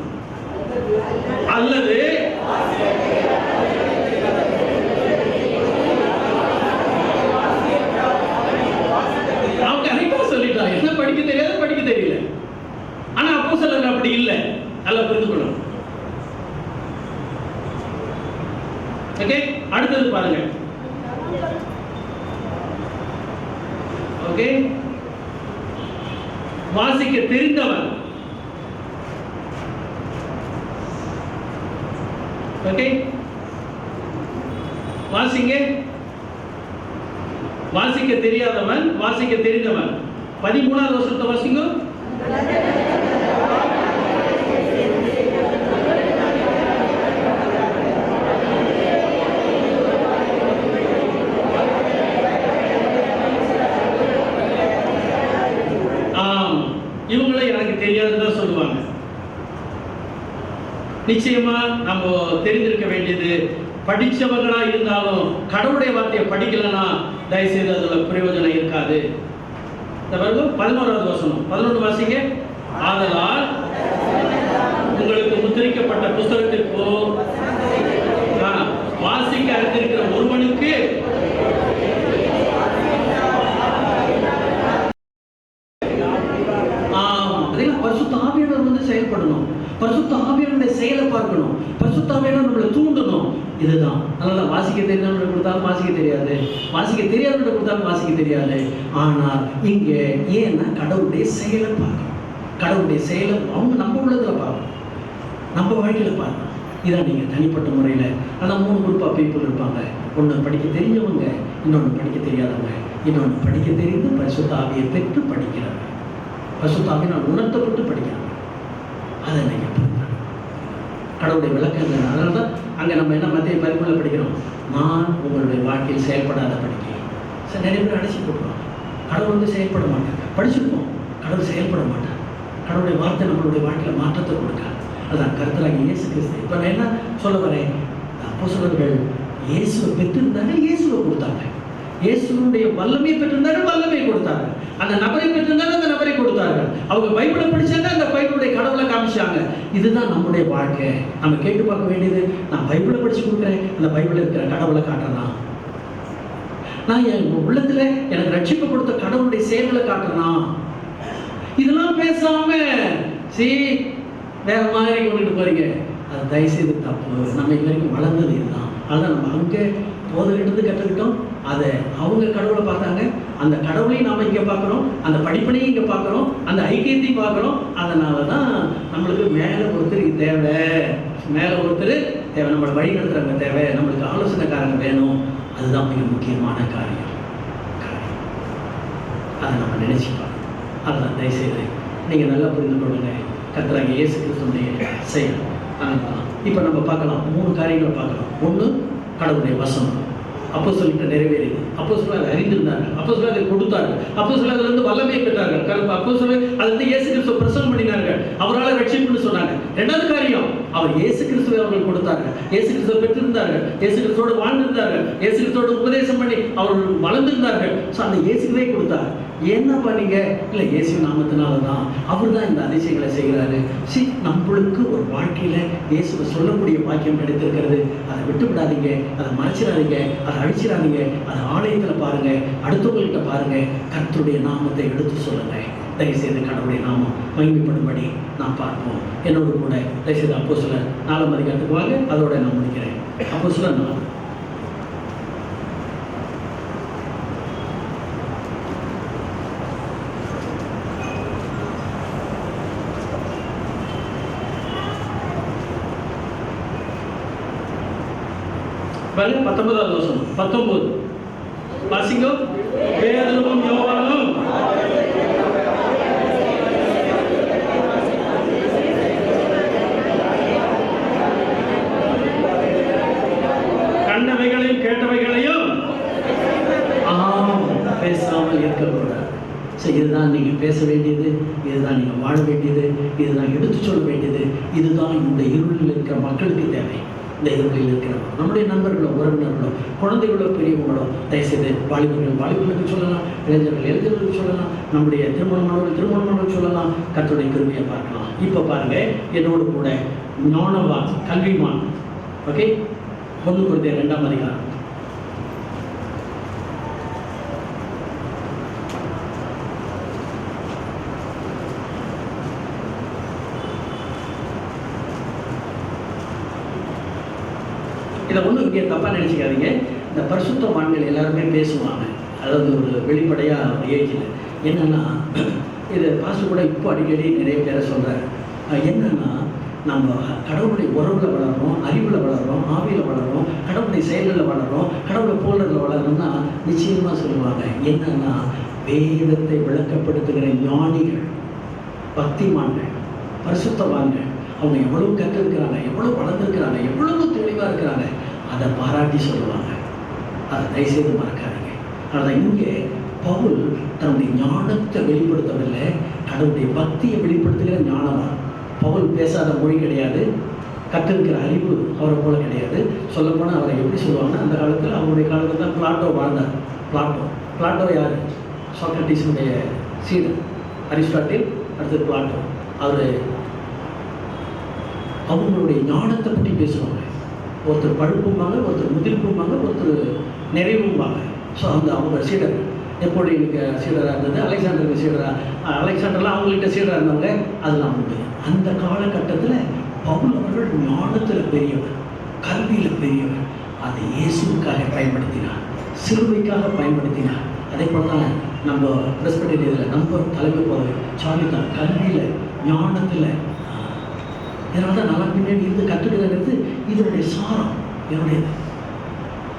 அல்லது அவங்க கரெக்டா சொல்லிட்டாங்க. என்ன படிக்க தெரியாது, படிக்க தெரியல. ஆனா அப்போஸ்தலர்கள் அப்படி இல்லை. நல்லா புரிந்து கொள்ளணும். ஓகே, அடுத்தது பாருங்க. ஓகே, வாசிக்க தெரிந்தவன். ஓகே, வாசிங்க. வாசிக்க தெரியாதவன், வாசிக்க தெரிந்தவன். 13வது வசனத்தை வாசிங்க. இவங்களை எனக்கு தெரியாதுதான் சொல்லுவாங்க. நிச்சயமா நம்ம தெரிந்திருக்க வேண்டியது, படிச்சவங்களா இருந்தாலும் கடவுளுடைய வார்த்தையை படிக்கலன்னா தயவுசெய்து அதுல பிரயோஜனம் இருக்காது. 11வது வசனம், 11 வாசிங்க. ஆதலால் உங்களுக்கு முத்திரிக்கப்பட்ட புஸ்தகத்திற்கோ வாசிக்க அறிந்திருக்கிற ஒருவனுக்கு பரிசுத்த ஆவியானவர் வந்து செயல்படணும். பரிசுத்த ஆவியானுடைய செயலை பார்க்கணும். பரிசுத்த ஆவியானவர் நம்மளை தூண்டணும். இதுதான். அதனால வாசிக்க தெரியாதவங்க கொடுத்தாலும் வாசிக்க தெரியாது, வாசிக்க தெரியாதவங்க கொடுத்தாலும் வாசிக்க தெரியாது. ஆனால் இங்க ஏன்னா கடவுளுடைய செயலை பார்க்கணும். கடவுளுடைய செயலை அவங்க நம்ம உள்ளத்துல பார்க்கணும், நம்ம வாழ்க்கையில பார்க்கணும். இதான் நீங்க தனிப்பட்ட முறையில. ஆனா 3 குரூப் ஆஃப் பீப்புள் இருப்பாங்க. ஒன்று படிக்க தெரிஞ்சவங்க, இன்னொன்று படிக்க தெரியாதவங்க, இன்னொன்று படிக்க தெரிந்து பரிசுத்த ஆவியை பெற்று படிக்கிறவங்க. பரிசுத்த ஆவியினால் உணர்த்தப்பட்டு படிக்கிறாங்க. அதை நீங்க கடவுளுடைய விளக்கங்கள். அதனால தான் அங்கே நம்ம என்ன மத்திய 13 படிக்கிறோம், நான் உங்களுடைய வாழ்க்கையில் செயல்படாத படிக்கிறேன். சார் நிறைய பேர் அடைச்சி போட்டுருவாங்க. கடவுள் வந்து செயல்பட மாட்டாங்க. படிச்சிருப்போம், கடவுள் செயல்பட மாட்டாங்க. கடவுளுடைய வார்த்தை நம்மளுடைய வாழ்க்கையில் மாற்றத்தை கொடுக்காது. அதான் கர்த்தராகிய இயேசு கிறிஸ்து. இப்போ நான் என்ன சொல்ல வரேன், அப்போஸ்தலர்கள் இயேசுவை பெற்றிருந்தாங்க, இயேசுவை கொடுத்தாங்க. இயேசுடைய வல்லமையை பெற்றிருந்தார்கள், வல்லமையை கொடுத்தாங்க. அந்த நபரை பெற்றிருந்தாங்க, அந்த நபரை கொடுத்தார்கள். அவங்க பைபிளை படிச்சாங்க, அந்த பைபிளுடைய கடவுளை காமிச்சாங்க. இதுதான் நம்முடைய வாழ்க்கை. நம்ம கேட்டு பார்க்க வேண்டியது, நான் பைபிளை படிச்சு கொடுக்குறேன், அந்த பைபிளில் இருக்கிற கடவுளை காட்டுறேனா? நான் என் உள்ளத்துல எனக்கு ரட்சிப்பு கொடுத்த கடவுளுடைய செயல்களை காட்டுறேனா? இதெல்லாம் பேசாம வேற மாதிரி கொண்டுட்டு போறீங்க. அது தயவுசெய்து தப்பு. நம்ம இது வரைக்கும் வளர்ந்தது இதுதான். அதான் நம்ம அங்கே போதகிட்டு கற்றுக்கிட்டோம். அதை அவங்க கடவுளை பார்த்தாங்க, அந்த கடவுளையும் நாம் இங்கே பார்க்குறோம், அந்த படிப்பனையும் இங்கே பார்க்குறோம், அந்த ஐக்கியத்தையும் பார்க்குறோம். அதனால தான் நம்மளுக்கு மேலே ஒருத்தர் தேவை, மேலே ஒருத்தர் தேவை, நம்மளை வழி நடத்துகிறவங்க தேவை, நம்மளுக்கு ஆலோசனைக்காரங்க வேணும். அதுதான் மிக முக்கியமான காரியம். அதை நம்ம நினைச்சுக்கலாம். அதுதான் தயவுசெய்து நீங்கள் நல்லா புரிந்து கொள்ளுங்க. கர்த்தராகிய இயேசு கிறிஸ்துவினுடைய செயல். இப்போ நம்ம பார்க்கலாம், 3 காரியங்களை பார்க்கலாம். ஒன்று, கடவுளுடைய வசனம். அப்போஸ்தலர்கிட்ட நிறைவேறியது. அப்போஸ்தலர் அதை அறிந்திருந்தார்கள், அப்போஸ்தலர் அதை கொடுத்தார்கள், அப்போஸ்தலர் அதிலிருந்து வல்லமையை பெற்றார்கள், அப்போஸ்தலர் அதிலிருந்து இயேசு கிறிஸ்துவை பிரசங்கம் பண்ணினார்கள், அவரால் ரட்சிப்புன்னு சொன்னாங்க. 2வது காரியம், அவர் இயேசு கிறிஸ்துவை அவர்கள் கொடுத்தார்கள், இயேசு கிறிஸ்துவை பெற்றிருந்தார்கள், இயேசு கிறிஸ்துவோடு வாழ்ந்திருந்தார்கள், இயேசு கிறிஸ்துவோடு உபதேசம் பண்ணி அவர்கள் வளர்ந்திருந்தார்கள். ஸோ அந்த இயேசுவே கொடுத்தார். என்ன பண்ணீங்க? இல்லை, இயேசு நாமத்தினால தான், அவர் தான் இந்த அதிசயங்களை செய்கிறாரு. நம்மளுக்கு ஒரு வாழ்க்கையில இயேசுவை சொல்லக்கூடிய பாக்கியம் கிடைத்திருக்கிறது. அதை விட்டு விடாதீங்க, அதை மறைச்சிடாதீங்க, அதை அழிச்சிடாதீங்க. அதை ஆலயத்தில் பாருங்க, அடுத்தவங்கள்கிட்ட பாருங்க, கர்த்தருடைய நாமத்தை எடுத்து சொல்லுங்க. தயவுசெய்து கடவுளுடைய நாமம் மகிமைப்படும்படி நான் பார்ப்போம். என்னோடு கூட தயவுசெய்து அப்போஸ்தலர் 4ஆம் அதிகாரத்துக்கு வாங்க. அதோட நான் முடிக்கிறேன். அப்போஸ்தலர் 4. பாருங்க 19வது வசனம். 19 வாசிங்க. பேதுருவும் யோவானும் கண்டவைகளையும் கேட்டவைகளையும் பேசாமல் இருக்கக்கூடாது. இதுதான் நீங்கள் பேச வேண்டியது, இதுதான் நீங்கள் வாழ வேண்டியது, இதுதான் எடுத்து சொல்ல வேண்டியது. இதுதான் இந்த இருளில் இருக்கிற மக்களுக்கு தேவை. இந்த இருளில் இருக்கிறோம், நம்முடைய நண்பர்களோ, உறவினர்களோ, குழந்தைகளோ, பெரியவங்களோ, தயவுசெய்து வாலிபர்களுக்கு சொல்லலாம், இளைஞர்களுக்கு சொல்லலாம், நம்முடைய திருமணமானவர்கள் சொல்லலாம். கர்த்தருடைய கிருபையை பார்க்கலாம். இப்போ பாருங்க, என்னோடு கூட ஞானவான், கல்விமான். ஓகே, 1 கொரிந்தியர் 2ஆம் அதிகாரம். இதை ஒன்றும் இங்கே தப்பாக நினச்சிக்காதீங்க. இந்த பரிசுத்தவான்கள் எல்லாருமே பேசுவாங்க, அதாவது ஒரு வெளிப்படையாக ஒரு ஏஜில். என்னென்னா இது பாஸ்டர் கூட இப்போ அடிக்கடி நிறைய பேரை சொல்கிறார். என்னென்னா நம்ம கடவுளுடைய உறவில் வளர்கிறோம், அறிவில் வளர்கிறோம், ஆவியில் வளர்கிறோம், கடவுளுடைய செயல்களில் வளர்கிறோம், கடவுளை போல்றதில் வளரணும்னா நிச்சயமாக சொல்லுவாங்க. என்னென்னா வேதத்தை விளக்கப்படுத்துகிற ஞானிகள், பக்திமான்கள், பரிசுத்தவான்கள், அவங்க எவ்வளவு கற்றிருக்கிறாங்க, எவ்வளவு வளர்ந்துருக்கிறாங்க, எவ்வளவு தெளிவாக இருக்கிறாங்க, அதை பாராட்டி சொல்லுவாங்க. அதை தயவுசெய்து மறக்காதீங்க. ஆனால் இங்கே பவுல் தன்னுடைய ஞானத்தை வெளிப்படுத்தவில்லை, கடவுளுடைய பக்தியை வெளிப்படுத்துகிற ஞானமாக. பவுல் பேசாத மொழி கிடையாது, கற்றிருக்கிற அறிவு அவரை போல கிடையாது. சொல்லப்போனால் அவரை எப்படி சொல்லுவாங்கன்னா, அந்த காலத்தில் அவருடைய காலத்தில் தான் பிளாட்டோ வாழ்ந்தார். பிளாட்டோ யார்? சாக்ரட்டிஸுடைய சீடர். அரிஸ்டாட்டில், அடுத்தது பிளாட்டோ. அவங்களுடைய ஞானத்தை பற்றி பேசுவாங்க. ஒருத்தர் பழுப்பும்பாங்க, ஒருத்தர் முதிர்ப்பும்பாங்க, ஒருத்தர் நிறைவும்பாங்க. ஸோ அவங்க சீடர். நெப்போலியனுக்கு சீடராக இருந்தது, அலெக்சாண்டருக்கு சீடராக, அலெக்சாண்டர்லாம் அவங்கள்ட்ட சீடராக இருந்தவங்க. அதெல்லாம் உண்டு. அந்த காலகட்டத்தில் பவுல் அவர்கள் ஞானத்தில் பெரியவர், கல்வியில் பெரியவர். அதை இயேசுவுக்காக பயன்படுத்தினார், சிலுவைக்காக பயன்படுத்தினார். அதே போல தான் நம்ம பிரஸ்பிட்டேரியனில் நம்ம தலைமை போகிறது சார்லி தான், கல்வியில், ஞானத்தில். இதனால தான் நல்லா பின்னாடி இருந்து கற்றுக்கிறது இதனுடைய சாரம் என்னுடையது.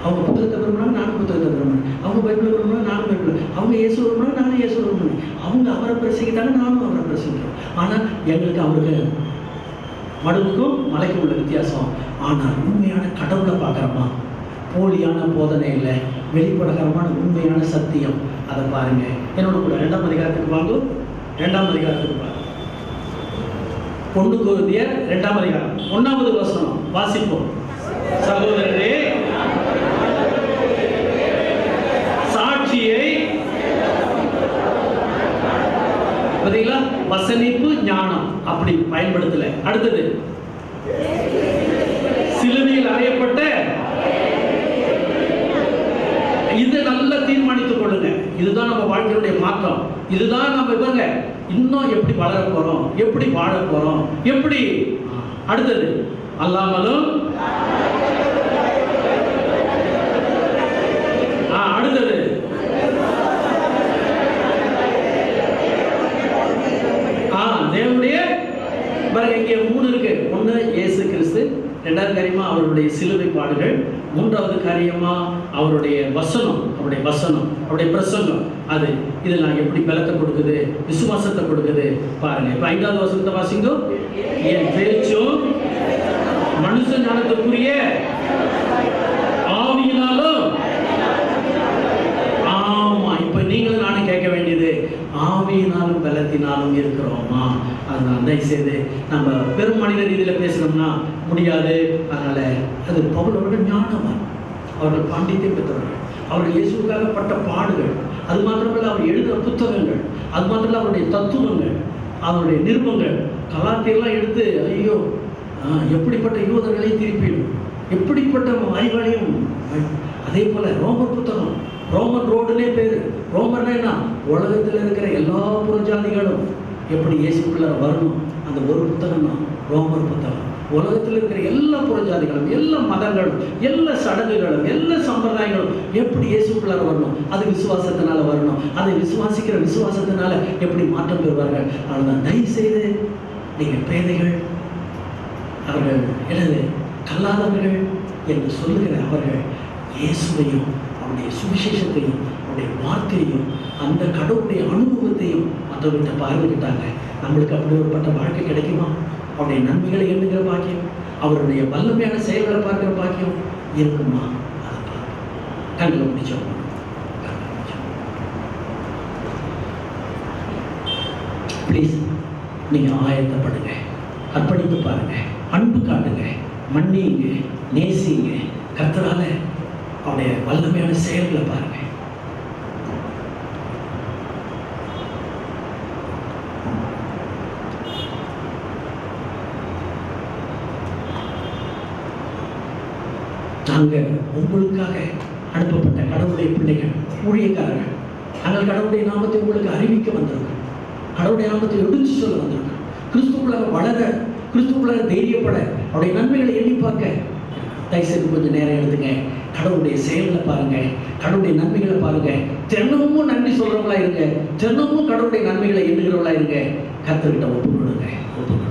அவங்க புத்தகத்தை விரும்பினாங்க, நானும் புத்தகத்தை விரும்பினேன். அவங்க பைபிளை விரும்பினா நானும் பைபிள், அவங்க இயேசு விரும்பினா நானும் இயேசு விரும்பினேன். அவங்க அவரை பிரசங்கிட்டாங்க, நானும் அவரை பிரசங்கிக்கிறோம். ஆனால் எங்களுக்கு அவருக்கு மடுவுக்கும் மலைக்கும் உள்ள வித்தியாசம். ஆனால் உண்மையான கடவுளை பார்க்குறோமா? போலியான போதனை இல்லை, வெளிப்படகரமான உண்மையான சத்தியம். அதை பாருங்க. என்னோட கூட 2ஆம் அதிகாரத்துக்கு வாங்க. 2ஆம் அதிகாரத்துக்கு பாருங்க. 1 கொரிந்தியர் 2ஆம் அதிகாரம் 1வது வசனம் வாசிப்போம். சகோதரரே, சாட்சியை பார்த்தீங்களா? வசனிப்பு ஞானம் அப்படி பயன்படுத்தல. அடுத்தது சிலுவையில் அறையப்பட்ட, இதை நல்லா தீர்மானித்துக் கொள்ளுங்க. இதுதான் நம்ம வாழ்க்கையுடைய மாற்றம். இதுதான் நம்ம இவங்க இன்னும் எப்படி வளர போறோம், எப்படி வாழ போறோம், எப்படி. அடுத்தது அல்லாமலும், அடுத்தது தேவனுடைய பாருங்க, இங்கே 3 இருக்கு. 1 இயேசு கிறிஸ்து, 2வது காரியமா அவருடைய சிலுவை பாடுகள், 3வது காரியமா அவருடைய வசனம், அவருடைய பிரசங்கம். அது இதெல்லாம் எப்படி பலத்தை கொடுக்குது, விசுவாசத்தை கொடுக்குது பாருங்க. இப்ப 5வது வசனத்தை வாசிங்க. என் பேச்சும் மனுஷ ஞானத்துக்குரிய ஆவியினாலும். ஆமா, இப்ப நீங்களும் நானும் கேட்க வேண்டியது, ஆவியினாலும் பலத்தினாலும் இருக்கிறோமா? அதனால தயவுசெய்து நம்ம பெரும் மனித ரீதியில் பேசணும்னா முடியாது. அதனால அது பவுல் அவர்கள் ஞானவான், அவர்கள் பாண்டித்யம் பெற்றவர்கள், அவர்கள் இயேசுக்காக பட்ட பாடுகள், அது மாத்திரமல்ல அவர் எழுதுகிற புத்தகங்கள், அது மாத்திரமல்ல அவருடைய தத்துவங்கள், அவருடைய நிருபங்கள், கலாத்தியெல்லாம் எடுத்து ஐயோ எப்படிப்பட்ட யூதர்களையும் திருப்பிடும், எப்படிப்பட்ட அறிவாளையும். அதே போல ரோமர் புத்தகம், ரோமன் ரோடுனே பேரு. ரோமர்னா என்ன? உலகத்தில் இருக்கிற எல்லா புறஜாதிகளும் எப்படி இயேசுக்குள்ள வரணும், அந்த ஒரு புத்தகம் தான் ரோமர் புத்தகம். உலகத்தில் இருக்கிற எல்லா புறஜாதிகளும், எல்லா மதங்களும், எல்லா சடங்குகளும், எல்லா சம்பிரதாயங்களும் எப்படி இயேசுக்குள்ளார வரணும், அது விசுவாசத்தினால வரணும். அதை விசுவாசிக்கிற விசுவாசத்தினால எப்படி மாற்றம் பெறுவார்கள். அதனால் தயவு செய்து நீங்கள் பேதைகள், அவர்கள் எனது கல்லாதவர்கள் என்று சொல்லுகிற அவர்கள் இயேசுவையும் அவருடைய சுவிசேஷத்தையும் அவருடைய வார்த்தையையும் அந்த கடவுளுடைய அனுபவத்தையும் மற்றவர்கிட்ட பார்வையிட்டாங்க. நம்மளுக்கு அப்படி ஒருப்பட்ட வாழ்க்கை கிடைக்குமா? அவருடைய நன்மைகளை எண்ணுகிற பாக்கியம், அவருடைய வல்லமையான செயல்களை பார்க்கிற பாக்கியம் இருக்குமா? அதை பார்ப்போம். கண்களை முடிச்சோம். ப்ளீஸ் நீங்கள் ஆயத்தப்படுங்க, அர்ப்பணித்து பாருங்க, அன்பு காட்டுங்க, மன்னிங்க, நேசிங்க. கர்த்தரால அவருடைய வல்லமையான செயல்களை பாருங்க. நாங்கள் உங்களுக்காக அனுப்பப்பட்ட கடவுளுடைய பிள்ளைகள், ஊழியக்காரர்கள். நாங்கள் கடவுளுடைய நாமத்தை உங்களுக்கு அறிவிக்க வந்திருக்கோம், கடவுளுடைய நாமத்தை எடுத்து சொல்ல வந்திருக்கோம். கிறிஸ்துக்குள்ளாக வளர, கிறிஸ்துக்குள்ளாக தைரியப்பட, அவருடைய நன்மைகளை எண்ணி பார்க்க. தயவுசெய்து கொஞ்சம் நேரம் எடுத்துங்க, கடவுளுடைய செயல்களை பாருங்க, கடவுளுடைய நன்மைகளை பாருங்க, தினமும் நன்றி சொல்றவங்களா இருங்க, தினமும் கடவுளுடைய நன்மைகளை எண்ணுகிறவங்களா இருங்க. கர்த்தர்கிட்ட ஒப்பு கொடுங்க, ஒப்பு கொடுங்க.